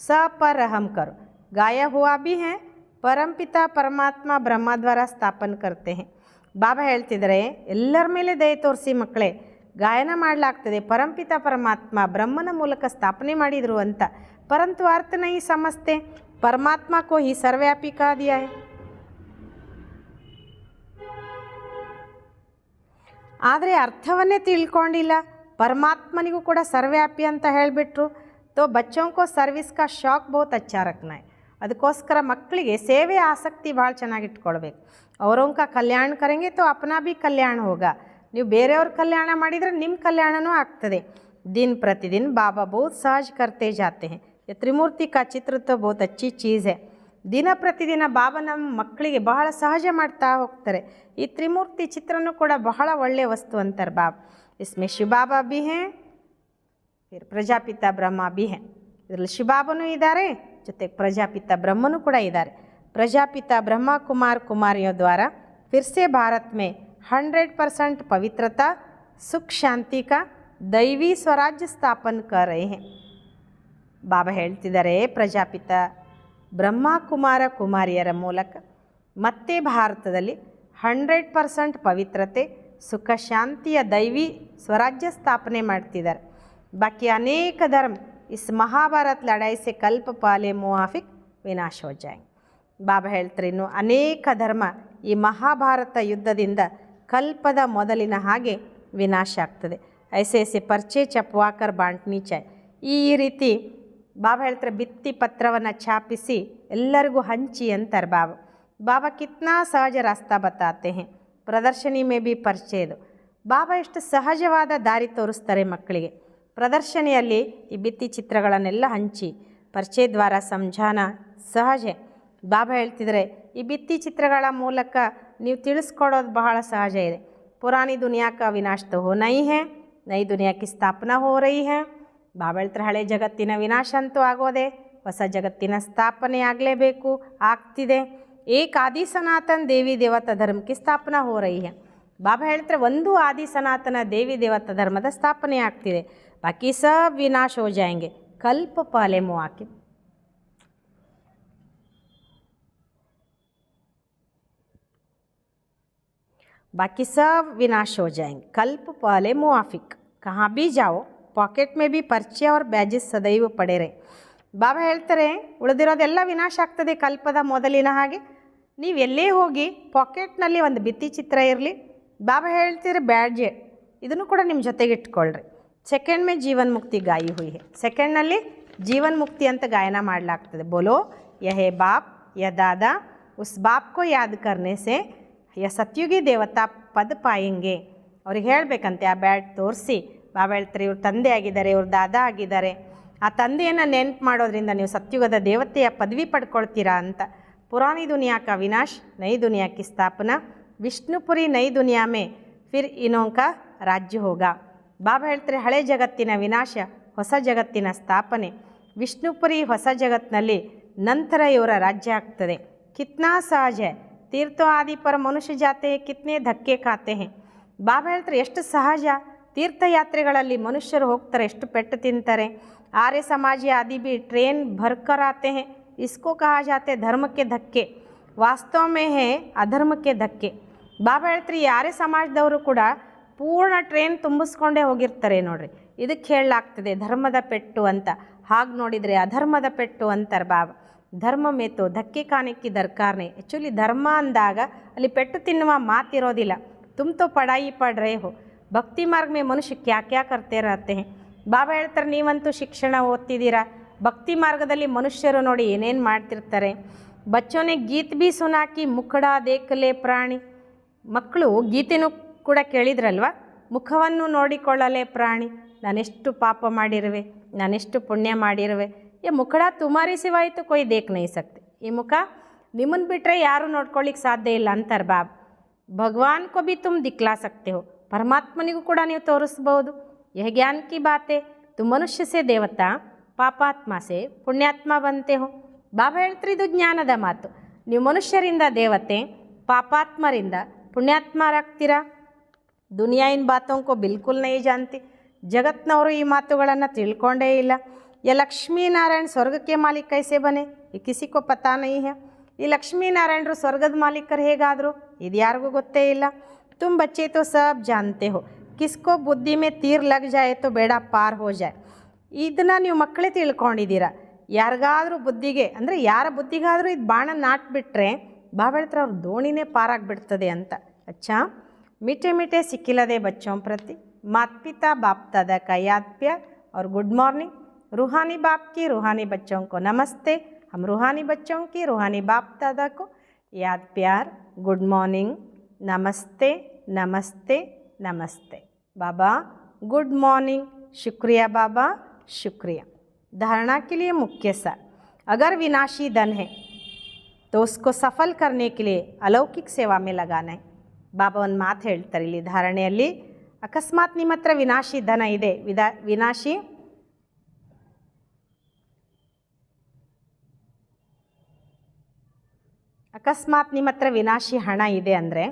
ಸ ಪರ್ ರಹಮ್ ಕರು ಗಾಯ ಹುआ भी है ಪರಂಪಿತಾ ಪರಮಾತ್ಮ ಬ್ರಹ್ಮ ದ್ವಾರ ಸ್ಥಾಪನ ಕರ್ತೆ ಹೇ. ಬಾಬಾ ಹೇಳ್ತಿದ್ದಾರೆ ಎಲ್ಲರ ಮೇಲೆ ದಯೆ ತೋರಿಸಿ ಮಕ್ಕಳೇ ಗಾಯನ ಮಾಡಲಾಗ್ತದೆ, ಪರಂಪಿತಾ ಪರಮಾತ್ಮ ಬ್ರಹ್ಮನ ಮೂಲಕ ಸ್ಥಾಪನೆ ಮಾಡಿದರು ಅಂತ. ಪರಂತು ಅರ್ಥ ನಹಿ ಸಮಸ್ತೆ ಪರಮಾತ್ಮ ಕೋ ಹಿ ಸರ್ವವ್ಯಾಪಿ ಕಾ ದಿಯಾ ಹೈ. ಆದರೆ ಅರ್ಥವನ್ನೇ ತಿಳ್ಕೊಂಡಿಲ್ಲ, ಪರಮಾತ್ಮನಿಗೂ ಕೂಡ ಸರ್ವವ್ಯಾಪಿ ಅಂತ ಹೇಳಿಬಿಟ್ರು. ತೋ ಬಚ್ಚೋಂ ಕೋ ಸರ್ವಿಸ್ ಕಾ ಶಾಕ್ ಬಹುತ್ ಅಚ್ಚಾ ರಖ್ನಾ ಹೈ. ಅದಕ್ಕೋಸ್ಕರ ಮಕ್ಕಳಿಗೆ ಸೇವೆ ಆಸಕ್ತಿ ಭಾಳ ಚೆನ್ನಾಗಿ ಇಟ್ಕೊಳ್ಬೇಕು. ಅವರೊಂಕ ಕಲ್ಯಾಣ ಕರೆಂಗೆ ತೋ ಅಪನಾ ಭೀ ಕಲ್ಯಾಣ ಹೋಗ. ನೀವು ಬೇರೆಯವ್ರ ಕಲ್ಯಾಣ ಮಾಡಿದರೆ ನಿಮ್ಮ ಕಲ್ಯಾಣನೂ ಆಗ್ತದೆ. दिन प्रतिदिन बाबा बहुत सहज करते जाते हैं। ये त्रिमूर्ति का चित्र तो बहुत अच्छी चीज़ है। ದಿನ ಪ್ರತಿದಿನ ಬಾಬಾ ನಮ್ಮ ಮಕ್ಕಳಿಗೆ ಬಹಳ ಸಹಜ ಮಾಡ್ತಾ ಹೋಗ್ತಾರೆ. ಈ ತ್ರಿಮೂರ್ತಿ ಚಿತ್ರನೂ ಕೂಡ ಬಹಳ ಒಳ್ಳೆಯ ವಸ್ತು ಅಂತಾರೆ ಬಾಬಾ. इसमें शिव बाबा भी हैं, फिर ಪ್ರಜಾಪಿತ ಬ್ರಹ್ಮ भी हैं. ಇದರಲ್ಲಿ ಶಿವಬಾಬನೂ ಇದ್ದಾರೆ, ಜೊತೆಗೆ ಪ್ರಜಾಪಿತ ಬ್ರಹ್ಮನೂ ಕೂಡ ಇದ್ದಾರೆ. प्रजापिता ब्रह्मा कुमार कुमारियों द्वारा फिर से भारत में 100% पवित्रता सुख शांति का दैवी स्वराज्य स्थापन कर रहे हैं. ಬಾಬಾ ಹೇಳ್ತಿದ್ದಾರೆ, ಪ್ರಜಾಪಿತ ಬ್ರಹ್ಮ ಕುಮಾರ ಕುಮಾರಿಯರ ಮೂಲಕ ಮತ್ತೆ ಭಾರತದಲ್ಲಿ 100% ಪವಿತ್ರತೆ ಸುಖ ಶಾಂತಿಯ ದೈವಿ ಸ್ವರಾಜ್ಯ ಸ್ಥಾಪನೆ ಮಾಡ್ತಿದ್ದಾರೆ. ಬಾಕಿ ಅನೇಕ ಧರ್ಮ ಇಸ್ ಮಹಾಭಾರತ್ ಲಡಾಯಿ ಸೆ ಕಲ್ಪ ಪಾಲೆ ಮುವಾಫಿಕ್ ವಿನಾಶ ಹೋ ಜಾಯೆಂಗೆ. ಬಾಬಾ ಹೇಳ್ತಾರೆ, ಇನ್ನು ಅನೇಕ ಧರ್ಮ ಈ ಮಹಾಭಾರತ ಯುದ್ಧದಿಂದ ಕಲ್ಪದ ಮೊದಲಿನ ಹಾಗೆ ವಿನಾಶ ಆಗ್ತದೆ. ಐಸೆ ಐಸೆ ಪರ್ಚೆ ಚಪ್ವಾಕರ್ ಬಾಂಟ್ನಿ ಚಾಯ್. ಈ ರೀತಿ ಬಾಬಾ ಹೇಳ್ತಾರೆ, ಭಿತ್ತಿ ಪತ್ರವನ್ನು ಛಾಪಿಸಿ ಎಲ್ಲರಿಗೂ ಹಂಚಿ ಅಂತಾರೆ ಬಾಬಾ. ಬಾಬಾ ಕಿತ್ನಾ ಸಹಜ ರಾಸ್ತಾ ಬತಾತೆ ಹೇ, ಪ್ರದರ್ಶನಿ ಮೇ ಬಿ ಪರಿಚಯದು. ಬಾಬಾ ಎಷ್ಟು ಸಹಜವಾದ ದಾರಿ ತೋರಿಸ್ತಾರೆ ಮಕ್ಕಳಿಗೆ. ಪ್ರದರ್ಶನಿಯಲ್ಲಿ ಈ ಭಿತ್ತಿ ಚಿತ್ರಗಳನ್ನೆಲ್ಲ ಹಂಚಿ ಪರಿಚಯ ದ್ವಾರ ಸಂಜಾನ ಸಹಜ. ಬಾಬಾ ಹೇಳ್ತಿದ್ರೆ, ಈ ಭಿತ್ತಿ ಚಿತ್ರಗಳ ಮೂಲಕ ನೀವು ತಿಳಿಸ್ಕೊಡೋದು ಬಹಳ ಸಹಜ ಇದೆ. ಪುರಾಣಿ ದುನಿಯಾ ಕಾ ವಿನಾಶ ತೋ ಹೋ ನಹೀ ಹೈ, ನೈ ದುನಿಯಾ ಕಿ ಸ್ಥಾಪನಾ ಹೋ ರಹಿ ಹೈ. ಬಾಬಾ ಹೇಳ್ತಾರೆ, ಹಳೆ ಜಗತ್ತಿನ ವಿನಾಶ ಅಂತೂ ಆಗೋದೆ, ಹೊಸ ಜಗತ್ತಿನ ಸ್ಥಾಪನೆ ಆಗಲೇಬೇಕು, ಆಗ್ತಿದೆ. ಏಕ ಆದಿ ಸನಾತನ ದೇವಿ ದೇವತಾ ಧರ್ಮ ಕಿ ಸ್ಥಾಪನಾ ಹೋ ರಹಿ ಹೈ. ಬಾಬಾ ಹೇಳ್ತಾರೆ, ಒಂದು ಆದಿ ಸನಾತನ ದೇವಿ ದೇವತಾ ಧರ್ಮದ ಸ್ಥಾಪನೆ ಆಗ್ತಿದೆ. ಬಾಕಿ ಸಬ್ ವಿನಾಶ ಹೋ ಜಾಯೆಂಗೆ ಕಲ್ಪ ಪಾಲೆ ಮುವಾಕಿ. बाकी सब विनाश हो जाएंगे कल्प पाले मुआफिक. कहाँ भी जाओ पॉकेट में भी पर्चे और ಬ್ಯಾಜಸ್ ಸದೈವ ಪಡೆ ರहे. ಬಾಬಾ ಹೇಳ್ತಾರೆ, ಉಳಿದಿರೋದೆಲ್ಲ ವಿನಾಶ ಆಗ್ತದೆ ಕಲ್ಪದ ಮೊದಲಿನ ಹಾಗೆ. ನೀವು ಎಲ್ಲೇ ಹೋಗಿ ಪಾಕೆಟ್ನಲ್ಲಿ ಒಂದು ಭಿತ್ತಿ ಚಿತ್ರ ಇರಲಿ. ಬಾಬಾ ಹೇಳ್ತಿದ್ರೆ ಬ್ಯಾಡ್ಜ್ ಇದನ್ನು ಕೂಡ ನಿಮ್ಮ ಜೊತೆಗೆ ಇಟ್ಕೊಳ್ರಿ. ಸೆಕೆಂಡ್ ಮೇ ಜೀವನ್ ಮುಕ್ತಿ ಗಾಯಿ ಹುಯಿ ಹೈ. ಸೆಕೆಂಡ್ನಲ್ಲಿ ಜೀವನ್ ಮುಕ್ತಿ ಅಂತ ಗಾಯನ ಮಾಡಲಾಗ್ತದೆ. ಬೋಲೋ ಯಹೇ ಬಾಪ್ ಯ ದಾದಾ ಉಸ್ ಬಾಪ್ ಕೋ ಯಾದ್ ಕರ್ನೆ ಸೆ ಯ ಸತ್ಯುಗಿ ದೇವತಾ ಪದ ಪಾಯಂಗೆ. ಅವ್ರಿಗೆ ಹೇಳಬೇಕಂತೆ, ಆ ಬ್ಯಾಡ್ ತೋರಿಸಿ. ಬಾಬಾ ಹೇಳ್ತಾರೆ, ಇವ್ರ ತಂದೆ ಆಗಿದ್ದಾರೆ, ಇವ್ರ ದಾದಾ ಆಗಿದ್ದಾರೆ. ಆ ತಂದೆಯನ್ನು ನೆನಪು ಮಾಡೋದ್ರಿಂದ ನೀವು ಸತ್ಯುಗದ ದೇವತೆಯ ಪದವಿ ಪಡ್ಕೊಳ್ತೀರಾ ಅಂತ. ಪುರಾನಿ ದುನಿಯಾ ಕಾ ವಿನಾಶ್ ನೈ ದುನಿಯಾ ಕಿ ಸ್ಥಾಪನಾ, ವಿಷ್ಣುಪುರಿ ನೈ ದುನಿಯಾ ಮೇ ಫಿರ್ ಇನೋಂ ಕಾ ರಾಜ್ಯ ಹೋಗಾ. ಬಾಬಾ ಹೇಳ್ತಾರೆ, ಹಳೆ ಜಗತ್ತಿನ ವಿನಾಶ, ಹೊಸ ಜಗತ್ತಿನ ಸ್ಥಾಪನೆ. ವಿಷ್ಣುಪುರಿ ಹೊಸ ಜಗತ್ತಿನಲ್ಲಿ ನಂತರ ಇವರ ರಾಜ್ಯ ಆಗ್ತದೆ. ಕಿತ್ನಾ ಸಹಜ ಹೈ. ತೀರ್ಥೋ ಆದಿ ಪರ ಮನುಷ್ಯ ಜಾತೆ ಕಿತ್ನೆ ಧಕ್ಕೆ ಖಾತೆ ಹೇ. ಬಾಬಾ ಹೇಳ್ತಾರೆ, ಎಷ್ಟು ಸಹಜ. ತೀರ್ಥಯಾತ್ರೆಗಳಲ್ಲಿ ಮನುಷ್ಯರು ಹೋಗ್ತಾರೆ, ಎಷ್ಟು ಪೆಟ್ಟು ತಿಂತಾರೆ. ಆರ್ಯ ಸಮಾಜಿ ಆದಿ ಬಿ ಟ್ರೇನ್ ಭರ್ಕರ್ ಆತೆ ಹೇ. ಇಸ್ಕೋ ಕಹಾ ಜಾತೆ ಧರ್ಮಕ್ಕೆ ಧಕ್ಕೆ, ವಾಸ್ತವ ಮೇ ಹೇ ಅಧರ್ಮಕ್ಕೆ ಧಕ್ಕೆ. ಬಾಬಾ ಹೇಳ್ತಾರೆ, ಈ ಆರ್ಯ ಸಮಾಜದವರು ಕೂಡ ಪೂರ್ಣ ಟ್ರೈನ್ ತುಂಬಿಸ್ಕೊಂಡೇ ಹೋಗಿರ್ತಾರೆ ನೋಡ್ರಿ. ಇದಕ್ಕೆ ಹೇಳಲಾಗ್ತದೆ ಧರ್ಮದ ಪೆಟ್ಟು ಅಂತ. ಹಾಗೆ ನೋಡಿದರೆ ಅಧರ್ಮದ ಪೆಟ್ಟು ಅಂತಾರೆ ಬಾಬಾ. ಧರ್ಮ ಮೇತೋ ಧಕ್ಕೆ ಕಾಣಕ್ಕೆ ದರ್ಕಾರನೇ. ಆ್ಯಕ್ಚುಲಿ ಧರ್ಮ ಅಂದಾಗ ಅಲ್ಲಿ ಪೆಟ್ಟು ತಿನ್ನುವ ಮಾತಿರೋದಿಲ್ಲ. ತುಮ್ ತೋ ಪಡಾಯಿ ಪಡ್ ರೇ ಹೋ, ಭಕ್ತಿ ಮಾರ್ಗ ಮೇ ಮನುಷ್ಯ ಕ್ಯಾ ಕ್ಯಾ ಕರ್ತೆ ರಹತೆ ಹೇ. ಬಾಬಾ ಹೇಳ್ತಾರೆ, ನೀವಂತೂ ಶಿಕ್ಷಣ ಓದ್ತಿದ್ದೀರಾ, ಭಕ್ತಿ ಮಾರ್ಗದಲ್ಲಿ ಮನುಷ್ಯರು ನೋಡಿ ಏನೇನು ಮಾಡ್ತಿರ್ತಾರೆ. ಬಚ್ಚೋನೆ ಗೀತ್ ಬಿ ಸುನಾಕಿ ಮುಖಡ ದೇಖಲೆ ಪ್ರಾಣಿ. ಮಕ್ಕಳು ಗೀತೆನೂ ಕೂಡ ಕೇಳಿದ್ರಲ್ವ, ಮುಖವನ್ನು ನೋಡಿಕೊಳ್ಳಲೇ ಪ್ರಾಣಿ. ನಾನೆಷ್ಟು ಪಾಪ ಮಾಡಿರುವೆ, ನಾನೆಷ್ಟು ಪುಣ್ಯ ಮಾಡಿರುವೆ. ये मुखड़ा तुम्हारी सिवाय तो कोई देख नहीं सकते. ಈ ಮುಖ ನಿಮ್ಮನ್ನು ಬಿಟ್ಟರೆ ಯಾರೂ ನೋಡ್ಕೊಳ್ಳಿಕ್ಕೆ ಸಾಧ್ಯ ಇಲ್ಲ ಅಂತಾರೆ ಬಾಬಾ. ಭಗವಾನ್ ಕೋ ಭಿ ತುಮ್ ದಿಕ್ಲಾ ಸಕ್ತೆ ಹೋ, ಪರಮಾತ್ಮನಿಗೂ ಕೂಡ ನೀವು ತೋರಿಸ್ಬೋದು. ಯಹ ಜ್ಞಾನ ಕಿ ಬಾತೆ, ತು ಮನುಷ್ಯ ಸೆ ದೇವತಾ ಪಾಪಾತ್ಮ ಸೆ ಪುಣ್ಯಾತ್ಮ ಬಂತೆ ಹೋ. ಬಾಬಾ ಹೇಳ್ತಾರೆ, ಇದು ಜ್ಞಾನದ ಮಾತು. ನೀವು ಮನುಷ್ಯರಿಂದ ದೇವತೆ, ಪಾಪಾತ್ಮರಿಂದ ಪುಣ್ಯಾತ್ಮರಾಗ್ತೀರಾ. ದುನಿಯಾ ಇನ್ ಬಾತೋಂ ಕೋ ಬಿಲ್ಕುಲ್ ನೈ ಜಾನ್ತಿ. ಜಗತ್ನವರು ಈ ಮಾತುಗಳನ್ನು ತಿಳ್ಕೊಂಡೇ ಇಲ್ಲ. ये लक्ष्मी नारायण स्वर्ग के मालिक कैसे बने, ये किसी को पता नहीं है. ಈ ಲಕ್ಷ್ಮೀನಾರಾಯಣರು ಸ್ವರ್ಗದ ಮಾಲೀಕರು ಹೇಗಾದರು ಇದು ಯಾರಿಗೂ ಗೊತ್ತೇ ಇಲ್ಲ. ತುಮ್ ಬಚ್ಚೆ ತೋ ಸಬ್ ಜಾನ್ತೆ ಹೋ, ಕಿಸ್ಕೋ ಬುದ್ಧಿ ಮೇ ತೀರ್ ಲಗ್ ಜಾಯೆ ತೋ ಬೇಡ ಪಾರ್ ಹೋ ಜಾಯೆ. ಇದನ್ನು ನೀವು ಮಕ್ಕಳೇ ತಿಳ್ಕೊಂಡಿದ್ದೀರಾ. ಯಾರಿಗಾದರೂ ಬುದ್ಧಿಗೆ ಅಂದರೆ ಯಾರ ಬುದ್ಧಿಗಾದರೂ ಇದು ಬಾಣ ನಾಟ್ಬಿಟ್ರೆ ಬಾಬಾ ಹೇಳ್ತಾರೆ ಅವ್ರ ದೋಣಿನೇ ಪಾರಾಗಿಬಿಡ್ತದೆ ಅಂತ. ಅಚ್ಚಾ मीठे मीठे सिक्किलदे बच्चों प्रति माता पिता बाप दादा का याद प्यार और गुड मॉर्निंग. रूहानी बाप की रूहानी बच्चों को नमस्ते. हम रूहानी बच्चों की रूहानी बाप दादा को याद प्यार, गुड मॉर्निंग, नमस्ते नमस्ते नमस्ते. बाबा गुड मॉर्निंग, शुक्रिया बाबा, शुक्रिया। धारणा के लिए मुख्य सार, अगर विनाशी धन है तो उसको सफल करने के लिए अलौकिक सेवा में लगाना है। ಬಾಬಾ ಒಂದು ಮಾತು ಹೇಳ್ತಾರೆ ಇಲ್ಲಿ ಧಾರಣೆಯಲ್ಲಿ, ಅಕಸ್ಮಾತ್ ನಿಮ್ಮ ಹತ್ರ ವಿನಾಶಿ ಧನ ಇದೆ, ಅಕಸ್ಮಾತ್ ನಿಮ್ಮ ಹತ್ರ ವಿನಾಶಿ ಹಣ ಇದೆ ಅಂದರೆ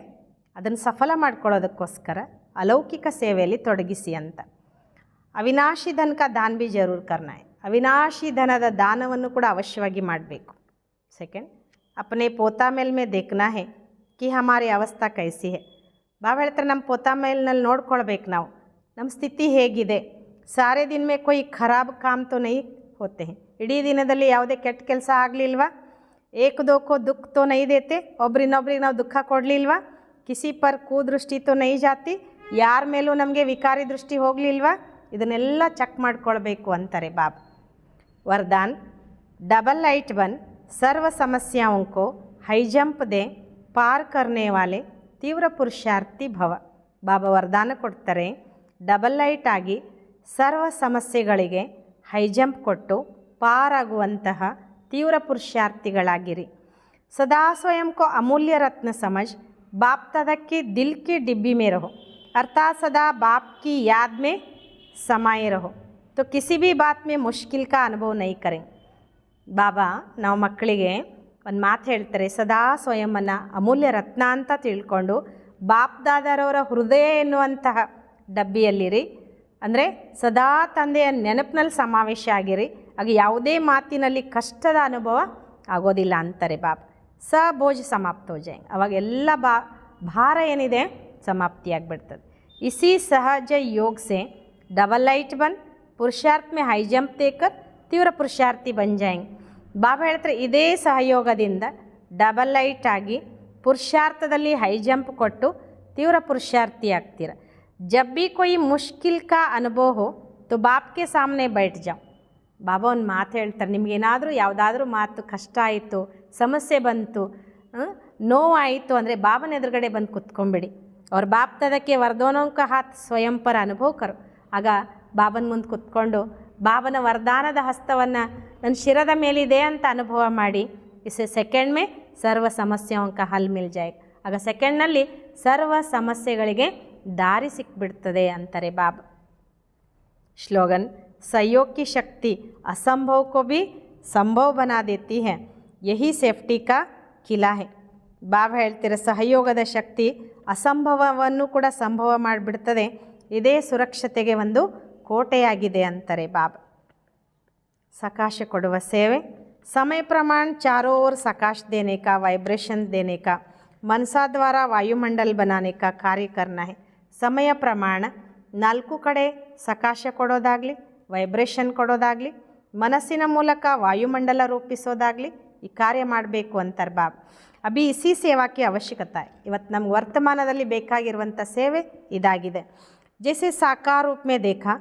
ಅದನ್ನು ಸಫಲ ಮಾಡ್ಕೊಳ್ಳೋದಕ್ಕೋಸ್ಕರ ಅಲೌಕಿಕ ಸೇವೆಯಲ್ಲಿ ತೊಡಗಿಸಿ ಅಂತ. ಅವಿನಾಶಿ ಧನ ಕಾ ದಾನ್ ಭಿ ಜರೂರ್ ಕರ್ನಾ ಹೈ, ಅವಿನಾಶಿ ಧನದ ದಾನವನ್ನು ಕೂಡ ಅವಶ್ಯವಾಗಿ ಮಾಡಬೇಕು. ಸೆಕೆಂಡ್, अपने पोता मेल में देखना है कि हमारी अवस्था कैसी है. ಬಾಬಾ ಹೇಳ್ತಾರೆ ನಮ್ಮ ಪೋತಾ ಮೇಲ್ನಲ್ಲಿ ನೋಡ್ಕೊಳ್ಬೇಕು ನಾವು, ನಮ್ಮ ಸ್ಥಿತಿ ಹೇಗಿದೆ. ಸಾರೇ ದಿನ ಮೇ ಕೊಯ್ ಖರಾಬ್ ಕಾಮ್ ತೋ ನೈ ಹೋತೆ ಹೈ, ಇಡೀ ದಿನದಲ್ಲಿ ಯಾವುದೇ ಕೆಟ್ಟ ಕೆಲಸ ಆಗಲಿಲ್ವಾ. ಏಕ್ ದೋಕೋ ದುಃಖ ತೋ ನೈ ದೇತೆ, ಒಬ್ರಿನೊಬ್ರಿಗೆ ನಾವು ದುಃಖ ಕೊಡಲಿಲ್ವಾ. ಕಿಸಿ ಪರ್ ಕೂದೃಷ್ಟಿ ತೋ ನೈ ಜಾತಿ, ಯಾರ ಮೇಲೂ ನಮಗೆ ವಿಕಾರಿ ದೃಷ್ಟಿ ಹೋಗಲಿಲ್ವಾ. ಇದನ್ನೆಲ್ಲ ಚೆಕ್ ಮಾಡ್ಕೊಳ್ಬೇಕು ಅಂತಾರೆ ಬಾಬಾ. ವರದಾನ್, डबल लाइट बन सर्व समस्याओं को हाई जंप दे पार करने वाले ತೀವ್ರ ಪುರುಷಾರ್ಥಿ ಭವ. ಬಾಬಾ ವರದಾನ ಕೊಡ್ತಾರೆ, ಡಬಲ್ ಲೈಟ್ ಆಗಿ ಸರ್ವ ಸಮಸ್ಯೆಗಳಿಗೆ ಹೈ ಜಂಪ್ ಕೊಟ್ಟು ಪಾರಾಗುವಂತಹ ತೀವ್ರ ಪುರುಷಾರ್ಥಿಗಳಾಗಿರಿ. ಸದಾ ಸ್ವಯಂ ಕೋ ಅಮೂಲ್ಯ ರತ್ನ ಸಮझ बाप दादा की दिल की डिब्बी में रहो, अर्थात सदा बाप की याद में समाये रहो, तो किसी भी बात में मुश्किल का अनुभव नहीं करें. ಬಾಬಾ ನಾವು ಮಕ್ಕಳಿಗೆ ಒಂದು ಮಾತು ಹೇಳ್ತಾರೆ, ಸದಾ ಸ್ವಯಂನ ಅಮೂಲ್ಯ ರತ್ನ ಅಂತ ತಿಳ್ಕೊಂಡು ಬಾಪ್ ದಾದಾರವರ ಹೃದಯ ಎನ್ನುವಂತಹ ಡಬ್ಬಿಯಲ್ಲಿರಿ. ಅಂದರೆ ಸದಾ ತಂದೆಯ ನೆನಪಿನಲ್ಲಿ ಸಮಾವೇಶ ಆಗಿರಿ, ಆಗ ಯಾವುದೇ ಮಾತಿನಲ್ಲಿ ಕಷ್ಟದ ಅನುಭವ ಆಗೋದಿಲ್ಲ ಅಂತಾರೆ ಬಾಬಾ. ಬೋझ ಸಮಾಪ್ತ ಹೋ ಜಾಯ್, ಅವಾಗ ಎಲ್ಲ ಭಾರ ಏನಿದೆ ಸಮಾಪ್ತಿಯಾಗಿಬಿಡ್ತದೆ. ಇಸಿ ಸಹಜ ಯೋಗ ಸೆ ಡಬಲ್ ಲೈಟ್ ಬನ್ ಪುರುಷಾರ್ಥ ಮೇ ಹೈ ಜಂಪ್ ದೇಕರ್ ತೀವ್ರ ಪುರುಷಾರ್ಥಿ ಬನ್ ಜಾಯಂಗೆ. ಬಾಬಾ ಹೇಳ್ತಾರೆ, ಇದೇ ಸಹಯೋಗದಿಂದ ಡಬಲ್ ಲೈಟ್ ಆಗಿ ಪುರುಷಾರ್ಥದಲ್ಲಿ ಹೈ ಜಂಪ್ ಕೊಟ್ಟು ತೀವ್ರ ಪುರುಷಾರ್ಥಿ ಆಗ್ತೀರ. ಜಬ್ ಭಿ ಕೊಯ್ ಮುಷ್ಕಿಲ್ ಕಾ ಅನುಭವ ಹೋ ತೋ ಬಾಪ್ ಕೆ ಸಾಮನೆ ಬೈಠ್ ಜಾವ್. ಬಾಬಾ ಒಂದು ಮಾತು ಹೇಳ್ತಾರೆ, ನಿಮಗೇನಾದರೂ ಯಾವುದಾದ್ರೂ ಮಾತು ಕಷ್ಟ ಆಯಿತು, ಸಮಸ್ಯೆ ಬಂತು, ನೋವಾಯಿತು ಅಂದರೆ ಬಾಬನ ಎದುರುಗಡೆ ಬಂದು ಕುತ್ಕೊಂಬಿಡಿ. ಅವ್ರ ಬಾಪ್ ತದಕ್ಕೆ ವರದಾನೋಂಕ ಹಾತ್ ಸ್ವಯಂ ಪರ ಅನುಭವ ಕರು. ಆಗ ಬಾಬನ ಮುಂದೆ ಕುತ್ಕೊಂಡು ಬಾಬನ ವರದಾನದ ಹಸ್ತವನ್ನು ನನ್ನ ಶಿರದ ಮೇಲಿದೆ ಅಂತ ಅನುಭವ ಮಾಡಿ, ಇಸ್ ಸೆಕೆಂಡ್ ಮೇ ಸರ್ವ ಸಮಸ್ಯೆಂಕ ಹಲ್ ಮಿಲ್ ಜಾಯ್. ಆಗ ಸೆಕೆಂಡ್ನಲ್ಲಿ ಸರ್ವ ಸಮಸ್ಯೆಗಳಿಗೆ ದಾರಿ ಸಿಕ್ಬಿಡ್ತದೆ ಅಂತಾರೆ ಬಾಬಾ. ಶ್ಲೋಗನ್, सहयोग की शक्ति असंभव को भी संभव बना देती है, यही ಸೇಫ್ಟಿ ಕಾ ಕಿಲಾ है. ಬಾಬಾ ಹೇಳ್ತಿರೋ ಸಹಯೋಗದ ಶಕ್ತಿ ಅಸಂಭವವನ್ನು ಕೂಡ ಸಂಭವ ಮಾಡಿಬಿಡ್ತದೆ, ಇದೇ ಸುರಕ್ಷತೆಗೆ ಒಂದು ಕೋಟೆಯಾಗಿದೆ ಅಂತಾರೆ ಬಾಬಾ. सकाश ಕೊಡುವ ಸೇವೆ, समय प्रमाण चारों ओर सकाश देने का, वाइब्रेशन देने का, मनसा द्वारा वायुमंडल बनाने का कार्य करना है. ಸಮಯ ಪ್ರಮಾಣ, ನಾಲ್ಕು ಕಡೆ ಸಕಾಶ ಕೊಡೋದಾಗಲಿ, ವೈಬ್ರೇಷನ್ ಕೊಡೋದಾಗಲಿ, ಮನಸ್ಸಿನ ಮೂಲಕ ವಾಯುಮಂಡಲ ರೂಪಿಸೋದಾಗಲಿ ಈ ಕಾರ್ಯ ಮಾಡಬೇಕು ಅಂತಾರೆ ಬಾಬಾ. ಅಭಿ ಇಸಿ ಸೇವಾಕ್ಕೆ ಅವಶ್ಯಕತೆ. ಇವತ್ತು ನಮ್ಗೆ ವರ್ತಮಾನದಲ್ಲಿ ಬೇಕಾಗಿರುವಂಥ ಸೇವೆ ಇದಾಗಿದೆ. जैसे साकार रूप में देखा,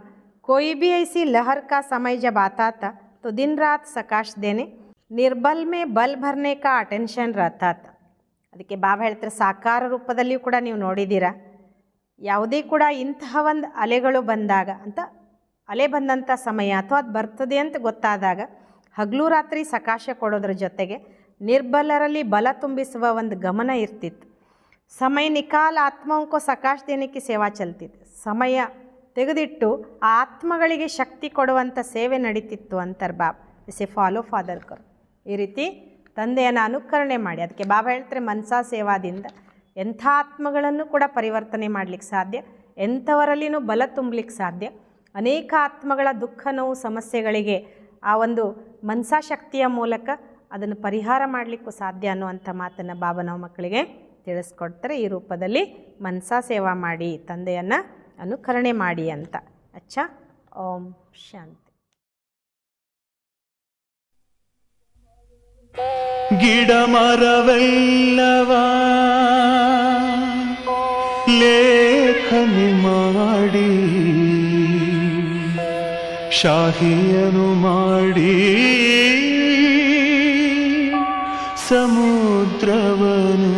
कोई भी ऐसी लहर का समय जब आता था तो दिन रात सकाश देने, निर्बल में बल भरने का अटेंशन रहता था. ಅದಕ್ಕೆ ಬಾಬಾ ಹೇಳ್ತಾರೆ, ಸಾಕಾರ ರೂಪದಲ್ಲಿಯೂ ಕೂಡ ನೀವು ನೋಡಿದ್ದೀರಾ, ಯಾವುದೇ ಕೂಡ ಇಂತಹ ಒಂದು ಅಲೆಗಳು ಬಂದಾಗ ಅಂತ, ಅಲೆ ಬಂದಂಥ ಸಮಯ ಅಥವಾ ಅದು ಬರ್ತದೆ ಅಂತ ಗೊತ್ತಾದಾಗ ಹಗಲು ರಾತ್ರಿ ಸಕಾಶ ಕೊಡೋದ್ರ ಜೊತೆಗೆ ನಿರ್ಬಲರಲ್ಲಿ ಬಲ ತುಂಬಿಸುವ ಒಂದು ಗಮನ ಇರ್ತಿತ್ತು. ಸಮಯ ನಿಕಾಲ ಆತ್ಮಂಕೋ ಸಕಾಶ ದೇನಕ್ಕೆ ಸೇವಾ ಚಲ್ತಿತ್ತು. ಸಮಯ ತೆಗೆದಿಟ್ಟು ಆ ಆತ್ಮಗಳಿಗೆ ಶಕ್ತಿ ಕೊಡುವಂಥ ಸೇವೆ ನಡೀತಿತ್ತು ಅಂತಾರೆ ಬಾಬಾ. ಇಸ್ ಎ ಫಾಲೋ ಫಾದರ್ ಕರು, ಈ ರೀತಿ ತಂದೆಯನ್ನು ಅನುಕರಣೆ ಮಾಡಿ. ಅದಕ್ಕೆ ಬಾಬಾ ಹೇಳ್ತಾರೆ, ಮನಸಾ ಸೇವಾದಿಂದ ಎಂಥ ಆತ್ಮಗಳನ್ನು ಕೂಡ ಪರಿವರ್ತನೆ ಮಾಡಲಿಕ್ಕೆ ಸಾಧ್ಯ, ಎಂಥವರಲ್ಲಿನೂ ಬಲ ತುಂಬಲಿಕ್ಕೆ ಸಾಧ್ಯ. ಅನೇಕ ಆತ್ಮಗಳ ದುಃಖ ನೋವು ಸಮಸ್ಯೆಗಳಿಗೆ ಆ ಒಂದು ಮನಸಾ ಶಕ್ತಿಯ ಮೂಲಕ ಅದನ್ನು ಪರಿಹಾರ ಮಾಡಲಿಕ್ಕೂ ಸಾಧ್ಯ ಅನ್ನುವಂಥ ಮಾತನ್ನು ಬಾಬಾ ನಾವು ಮಕ್ಕಳಿಗೆ ತಿಳಿಸ್ಕೊಡ್ತಾರೆ. ಈ ರೂಪದಲ್ಲಿ ಮನಸಾ ಸೇವಾ ಮಾಡಿ, ತಂದೆಯನ್ನು ಅನುಕರಣೆ ಮಾಡಿ ಅಂತ. ಅಚ್ಚಾ, ಓಂ ಶಾಂತಿ. ಗಿಡ ಮರವೆಲ್ಲವ ಲೇಖನಿ ಮಾಡಿ, ಶಾಹಿಯನು ಮಾಡಿ ಸಮುದ್ರವನು,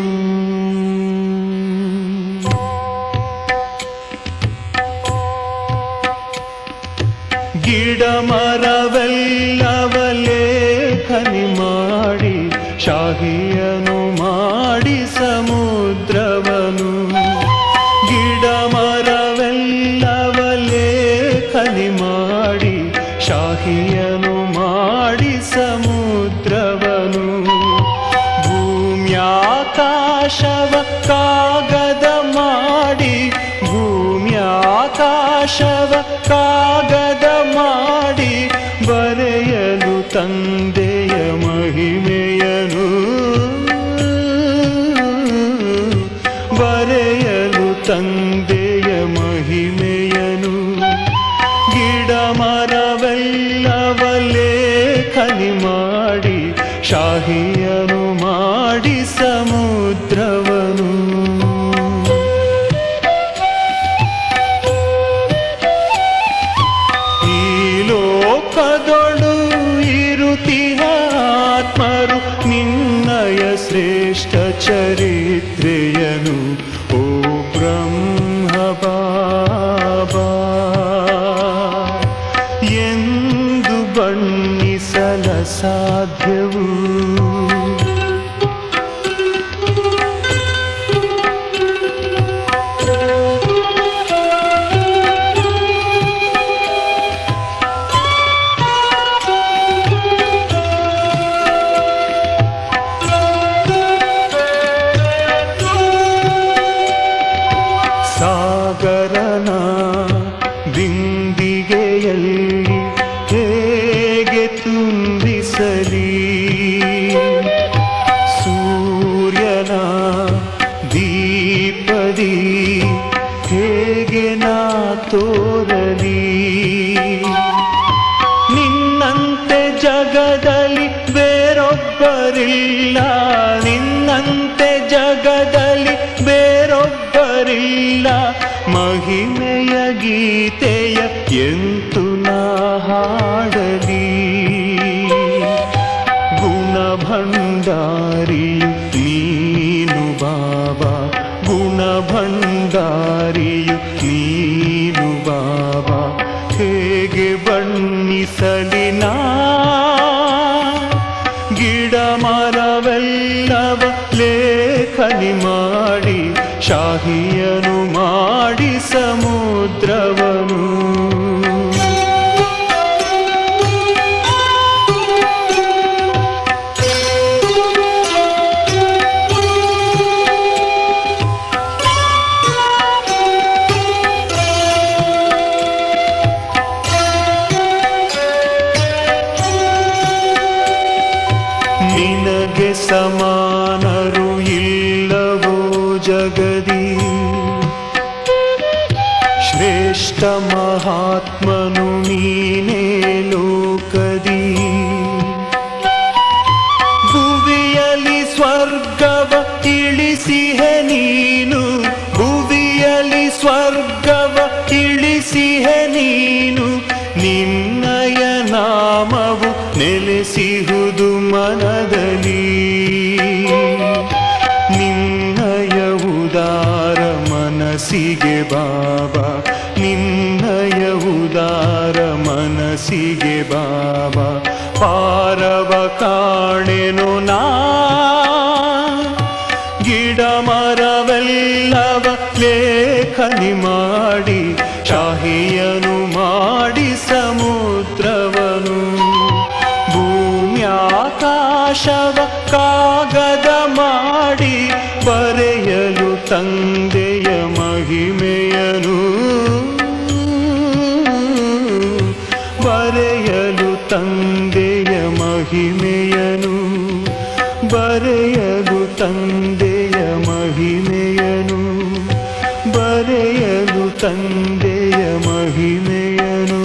ಗಿಡ ಮರವೆಲ್ಲವ ಲೇಖನಿ ಮಾಡಿ ಶಾಹಿಯನು ಮಾಡಿ ಸಮುದ್ರವನು. ಗಿಡ ಮರವೆಲ್ಲವ ಲೇಖನಿ ಮಾಡಿ ಶಾಹಿಯನು ಮಾಡಿ ಸಮುದ್ರವನು. ಭೂಮ್ಯಾಕಾಶವ ಕಾಗದ ಮಾಡಿ ಭೂಮ್ಯಾಕಾಶವ ಕಾಗದ ಮಾಡಿ ಬರೆಯಲು ತಂದೆಯ ಮಹಿಮೆಯನು. ಬರೆಯಲು ತಂದೆಯ ಮಹಿಮೆಯನು. ಗಿಡ ಮರವೆಲ್ಲವ ಲೇಖನಿ ಮಾಡಿ ಶಾಹಿಯನು ಮಾಡಿ ಸಮುದ್ರವನು. ಈ ಲೋಕದೊಳು ಇರುತಿಹ ಆತ್ಮರು ನಿನ್ನಯ ಶ್ರೇಷ್ಠ ಚರಿತ್ರೆಯನು ಓ ಬ್ರಹ್ಮ ಬಾಬಾ ಎಂದು ಬಣ್ಣಿಸಲ ಸಾಧ್ಯವು. ಸಾಗರನ ಬಿಂದಿಗೆಯಲ್ಲಿ ಹೇಗೆ ತುಂಬಿಸಲಿ, ಸೂರ್ಯನ ದೀಪದಿ ಹೇಗೆ ನಾ ತೋರಲಿ. ನಿನ್ನಂತೆ ಜಗದಲ್ಲಿ ಬೇರೊಬ್ಬರಿಲ್ಲ, ನಿನ್ನಂತೆ ಜಗದಲ್ಲಿ ಬೇರೊಬ್ಬರಿಲ್ಲ. ಮಹಿಮೆಯ ಗೀತೆಯ ಎಂತು ನಾ ಹಾಡಲಿ. ಗುಣಭಂಡಾರಿಯು ನೀನು ಬಾಬಾ, ಗುಣಭಂಡಾರಿಯು ನೀನು ಬಾಬಾ. ಹೇಗೆ ಬಣ್ಣಿಸಲಿ ನಾ ಗಿಡ ಮರವೆಲ್ಲವ ಲೇಖನಿ ಮಾಡಿ ಶಾಹಿಯನು ಮಾಡಿ ಸಮುದ್ರವನು. ನಿನಗೆ ಸಮಾನರು ಇಲ್ಲವೋ ಜಗದಿ, ಶ್ರೇಷ್ಠ ಮಹಾತ್ಮನು ನೀನೇ ಲೋಕದಿ. ಭುವಿಯಲ್ಲಿ ಸ್ವರ್ಗವ ಇಳಿಸಿಹೆ ನೀನು, ಭುವಿಯಲ್ಲಿ ಸ್ವರ್ಗವ ಇಳಿಸಿಹೆ ನೀನು. ನಿನ್ನಯ ನಾಮವು ನೆಲೆಸಿಹುದು ಮನದಲ್ಲಿ. ನಿನ್ನಯ ಉದಾರ ಮನಸ್ಸಿಗೆ ಬಾಬಾ, ನಿನ್ನಯ ಉದಾರ ಮನಸ್ಸಿಗೆ ಬಾಬಾ. ಪಾರವ ಕಾಣೆನು ನಾ ಗಿಡ ಮರವೆಲ್ಲವ ಲೇಖನಿ ಮಾಡಿ ಶಾಹಿಯನು ಮಾಡಿ ಸಮುದ್ರವನು. ಭೂಮ್ಯಾಕಾಶವ ಕಾಗದ ಮಾಡಿ ಬರೆಯಲು ತಂದೆಯ ಮಹಿಮೆಯನು. ಬರೆಯಲು ತಂದೆಯ ಮಹಿಮೆಯನು. ಬರೆಯಲು ತಂದೆಯ ಮಹಿಮೆಯನು. ಬರೆಯಲು ತಂದೆಯ ಮಹಿಮೆಯನು.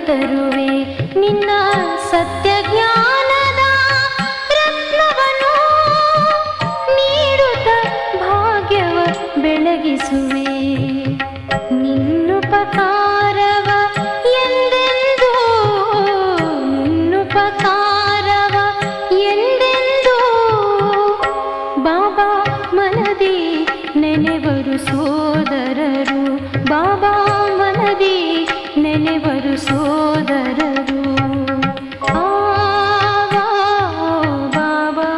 ತರುವೆ ನಿನ್ನ ಸತ್ಯ ಜ್ಞಾನದ ರತ್ನವನ್ನು ನೀಡುತ್ತ ಭಾಗ್ಯವ ಬೆಳಗಿಸುವೆ. ನಿನ್ನುಪಕಾರವ ಎಂದೆಂದೂ ನಿನ್ನುಪಕಾರವ ಎಂದೆಂದೂ ಬಾಬಾ ಮನದಿ ನೆನೆವರು ಸೋದರರು. ಬಾಬಾ ಮನದಿ ನೆನೆವರು ಸೋದರರು. ಬಾಬಾ ಬಾಬಾ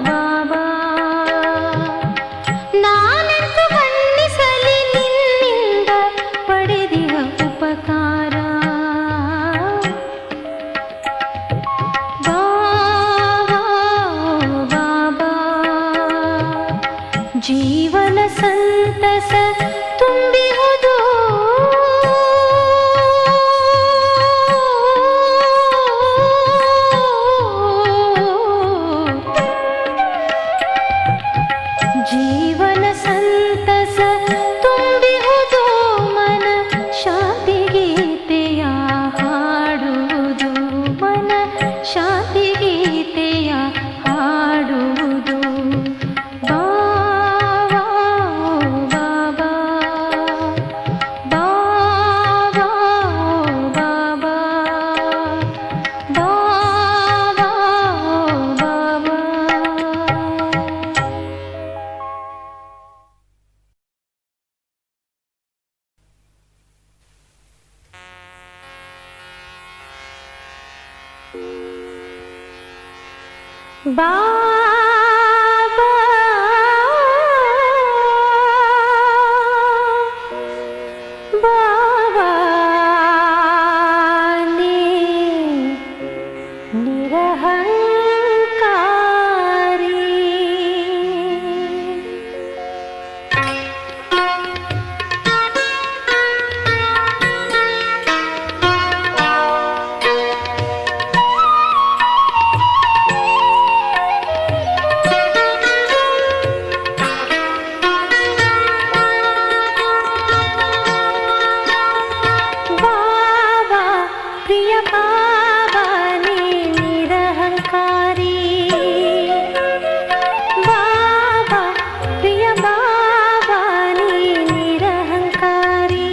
ಬಾಬಾ ನಾನೆಂದು ಬಣ್ಣಿಸಲಿ ನಿನ್ನಿಂದ ಪಡೆದಿಹ ಉಪಕಾರ. ಬಾಬಾ ಬಾಬಾ ಜೀವನ ಸಂತಸ ತುಂಬಿಹುದು. ಜೀವನ ಸಂತಸ ತುಂಬಿಹುದು. ಮನ ಶಾಂತಿ ಗೀತೆಯ ಹಾಡುವುದು. ಮನ ಶಾಂತಿ ಗೀತೆಯ ಹಾಡುವುದು. ಬಾಬಾ ಬಾಬಾ ಬಾಬಾ ಬಾಬಾ ಬಾಬಾ ಬಾಬಾ. ಬಾಬಾ ಬಾಬಾ ನೀ ನಿರಹಂಕಾರಿ. ಬಾಬಾ ಪ್ರಿಯ ಬಾಬಾ ನೀ ನಿರಹಂಕಾರಿ. ಬಾಬಾ ಪ್ರಿಯ ಬಾಬಾ ನೀ ನಿರಹಂಕಾರಿ.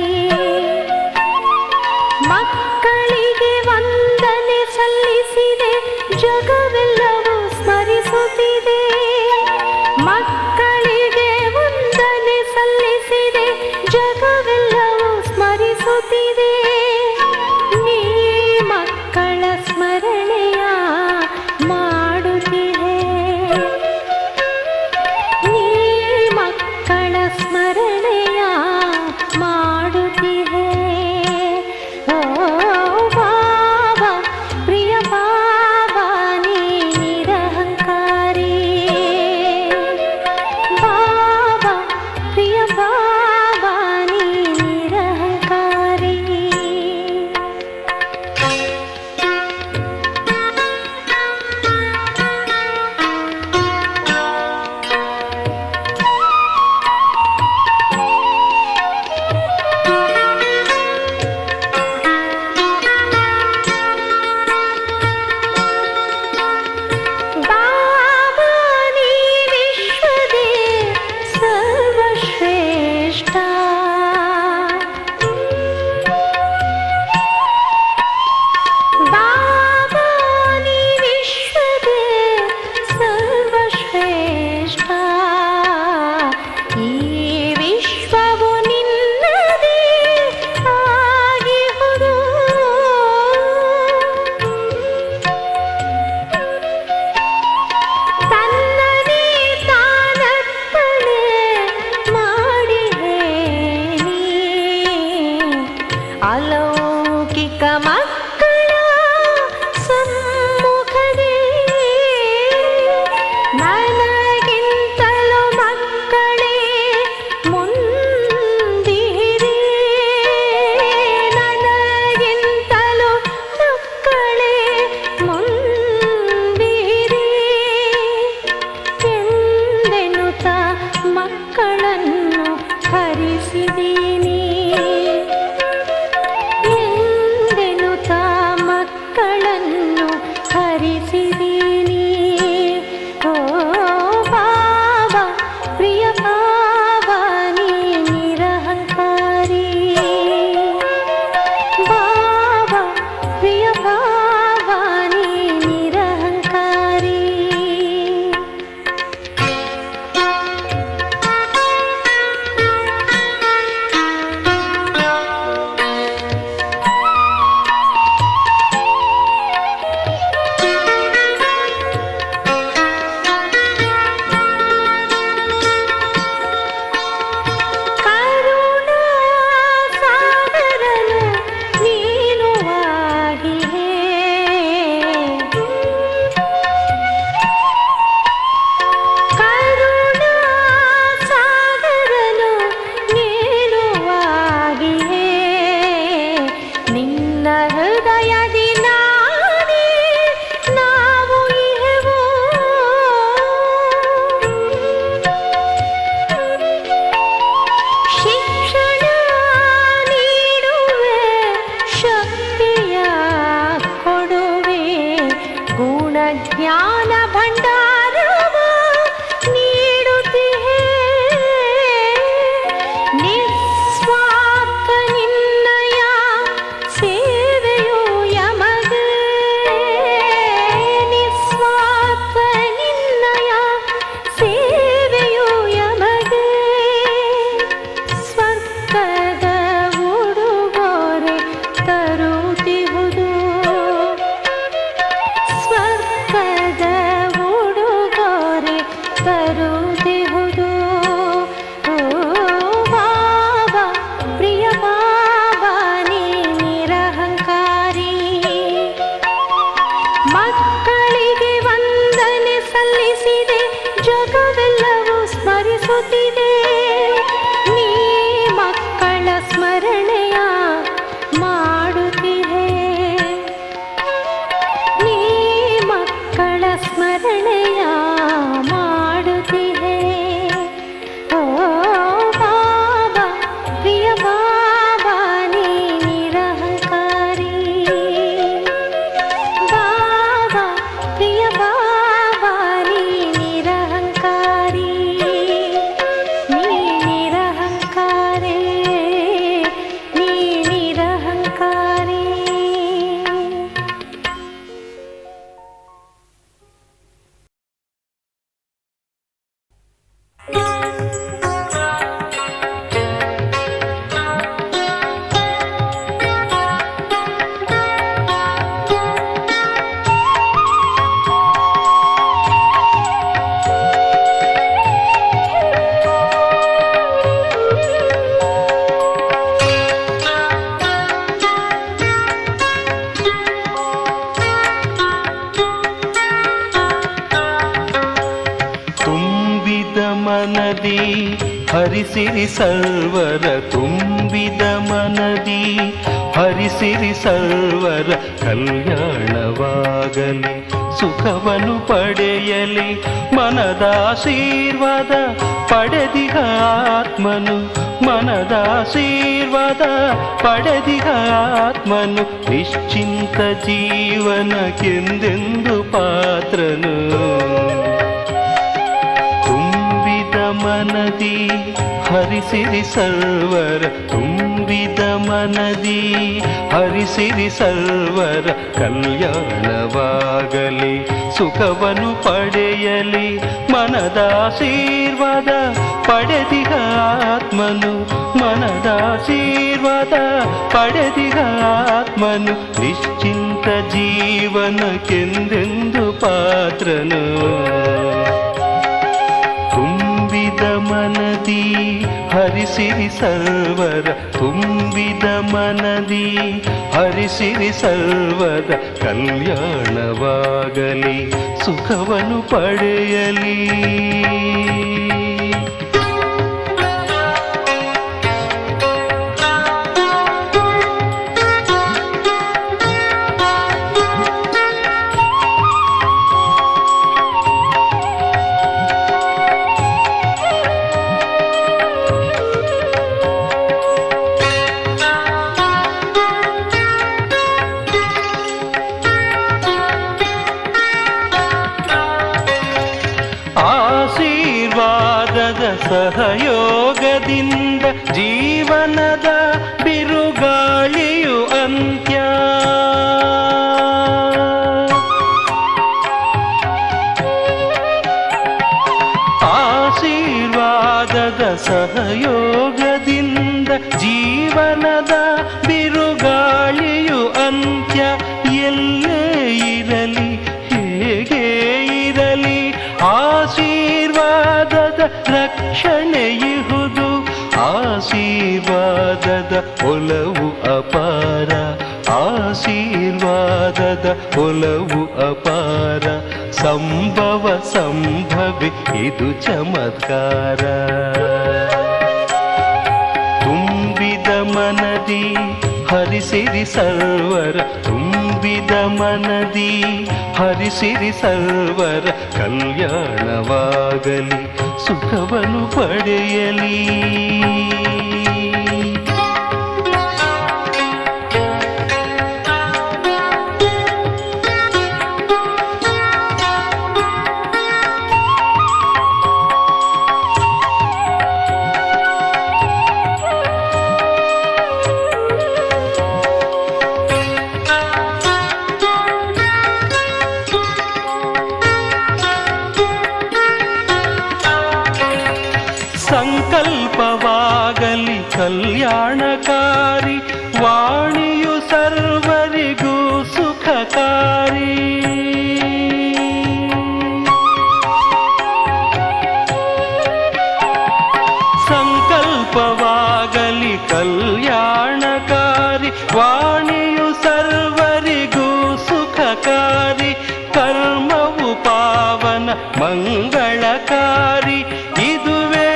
ಮಕ್ಕಳಿಗೆ ವಂದನೆ ಸಲ್ಲಿಸಿದೆ ಜಗವೆಲ್ಲವೂ ಸ್ಮರಿಸುತ್ತಿದೆ. ಮಕ್ಕಳಿಗೆ ವಂದನೆ ಸಲ್ಲಿಸಿದೆ ಜಗವೆಲ್ಲವೂ ಸ್ಮರಿಸುತ್ತಿದೆ. ನೀ ಮಕ್ಕಳ ಸ್ಮರಣೆಯ ಮಾಡುತ್ತಿದೆ. ನೀ ಮಕ್ಕಳ ಸ್ಮರಣೆಯ ಮಾಡುತ್ತಿದೆ. ಓ ಬಾಬಾ ಪ್ರಿಯ ಬಾಬಾ ನೀ ನಿರಹಂಕಾರಿ. ಬಾಬಾ ಪ್ರಿಯ ಬಾಬಾ ನೀ ನಿರಹಂಕಾರಿ. ಹರಿಸಿರಿ ಸರ್ವರ ತುಂಬಿದ ಮನದಿ, ಹರಿಸಿರಿ ಸರ್ವರ ಕಲ್ಯಾಣವಾಗಲಿ, ಸುಖವನ್ನು ಪಡೆಯಲಿ, ಮನದಾಶೀರ್ವಾದ ಪಡೆದಿಗ ಆತ್ಮನು, ಮನದಾಶೀರ್ವಾದ ಪಡೆದಿಗ ಆತ್ಮನು, ನಿಶ್ಚಿಂತ ಜೀವನಕ್ಕೆಂದೆಂದು ಪಾತ್ರನು. ತುಂಬಿದ ಮನದಿ ಹರಿಸಿರಿ ಸರ್ವರ ತುಂಬಿದ ಮನದಿ, ಹರಿಸಿರಿ ಸರ್ವರ ಕಲ್ಯಾಣವಾಗಲಿ, ಸುಖವನ್ನು ಪಡೆಯಲಿ, ಮನದಾಶೀರ್ವಾದ ಪಡೆದಿಗ ಆತ್ಮನು, ಮನದಾಶೀರ್ವಾದ ಪಡೆದಿಗ ಆತ್ಮನು, ನಿಶ್ಚಿಂತ ಜೀವನಕ್ಕೆಂದೆಂದು ಪಾತ್ರನು. ತುಂಬಿದ ಮನದಿ ಹರಿಸಿರಿ ಸರ್ವರ ತುಂಬಿದ ಮನದಿ, ಹರಿಸಿರಿ ಸರ್ವರ ಕಲ್ಯಾಣವಾಗಲಿ, ಸುಖವನ್ನು ಪಡೆಯಲಿ. ಸಹಯೋಗದಿಂದ ಜೀವನದ ಬಿರುಗಾಳಿಯು ಅಂತ್ಯ, ಆಶೀರ್ವಾದದ ಸಹಯೋಗದಿಂದ ಜೀವನದ ಬಿರುಗಾಳಿಯು ಅಂತ್ಯ. ಎಲ್ಲೇ ಇರಲಿ ಹೇಗೆ ಇರಲಿ ಆಶೀರ್ವಾದದ ರಕ್ಷಣೆಯುವುದು, ಆಶೀರ್ವಾದದ ಒಲವು ಅಪಾರ, ಆಶೀರ್ವಾದದ ಒಲವು ಅಪಾರ, ಸಂಭವ ಸಂಭವಿ ಇದು ಚಮತ್ಕಾರ. ತುಂಬಿದ ಮನದಿ ಹರಿಸಿರಿ ಸರ್ವರ ತುಂಬಿದ ಮನದಿ, ಹರಿಸಿರಿ ಸರ್ವರ ಕಲ್ಯಾಣವಾಗಲಿ, ಸುಖವನ್ನು ಪಡೆಯಲಿ. ಸಂಕಲ್ಪವಾಗಲಿ ಕಲ್ಯಾಣಕಾರಿ, ವಾಣಿಯು ಸರ್ವರಿಗೂ ಸುಖಕಾರಿ. ಸಂಕಲ್ಪವಾಗಲಿ ಕಲ್ಯಾಣಕಾರಿ, ವಾಣಿಯು ಸರ್ವರಿಗೂ ಸುಖಕಾರಿ, ಕರ್ಮವು ಪಾವನ ಮಂಗಳಕಾರಿ, ಇದುವೇ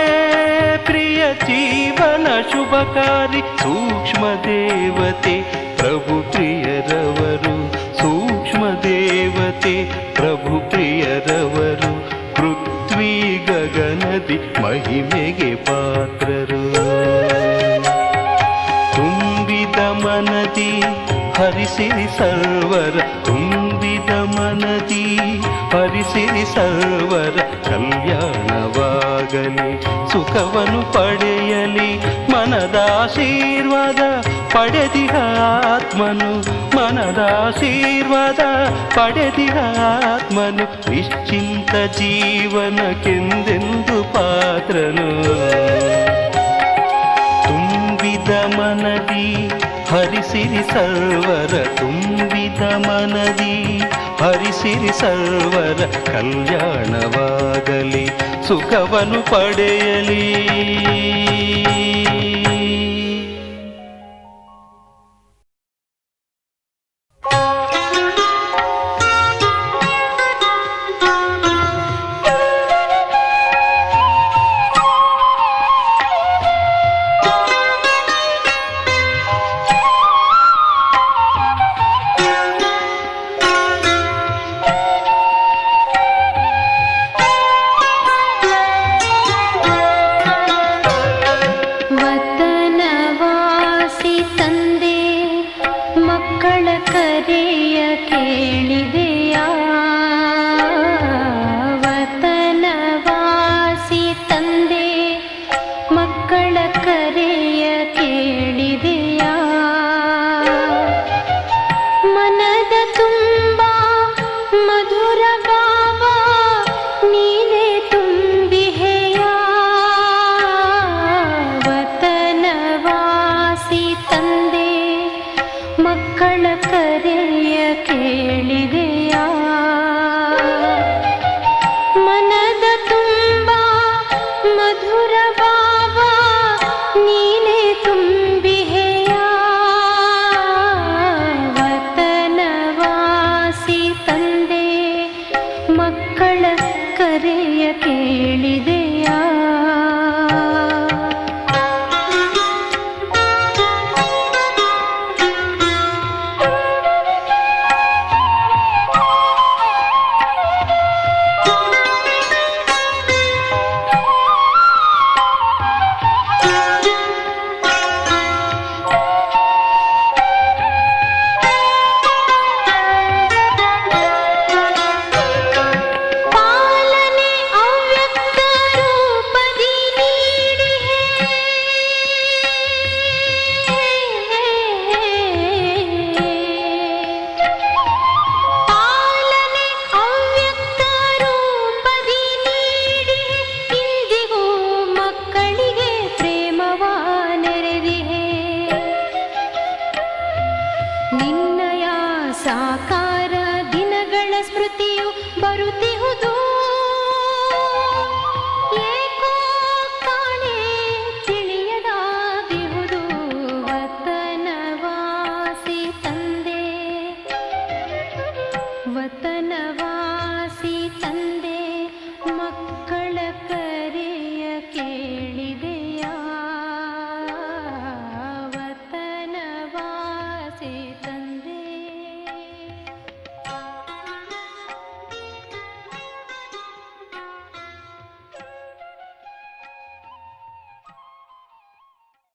ಪ್ರಿಯ ಜೀವನ ಶುಭಕಾರಿ. ಸೂಕ್ಷ್ಮ ದೇವತೆ ಪ್ರಭು ಪ್ರಿಯರವರು, ಸೂಕ್ಷ್ಮ ದೇವತೆ ಪ್ರಭು ಪ್ರಿಯರವರು, ಪೃಥ್ವಿ ಗಗನದಿ ಮಹಿಮೆಗೆ ಪಾತ್ರರು. ತುಂಬಿದ ಮನದಿ ಹರಿಸಿರಿ ಸರ್ವರ ತುಂಬಿದ ಮನದಿ, ಹರಿಸಿರಿ ಸರ್ವರ ಕಲ್ಯಾಣವಾಗಲಿ, ಸುಖವನ್ನು ಪಡೆಯಲಿ, ಮನದಾಶೀರ್ವಾದ ಪಡೆದಿಗ ಆತ್ಮನು, ಮನದಾಶೀರ್ವಾದ ಪಡೆದಿಗ ಆತ್ಮನು, ನಿಶ್ಚಿಂತ ಜೀವನಕ್ಕೆಂದೆಂದು ಪಾತ್ರನು. ತುಂಬಿದ ಮನದಿ ಹರಿಸಿರಿ ಸರ್ವರ ತುಂಬಿದ ಮನದಿ, ಹರಿಸಿರಿ ಸರ್ವರ ಕಲ್ಯಾಣವಾಗಲಿ, ಸುಖವನ್ನು ಪಡೆಯಲಿ. ಹೇಳು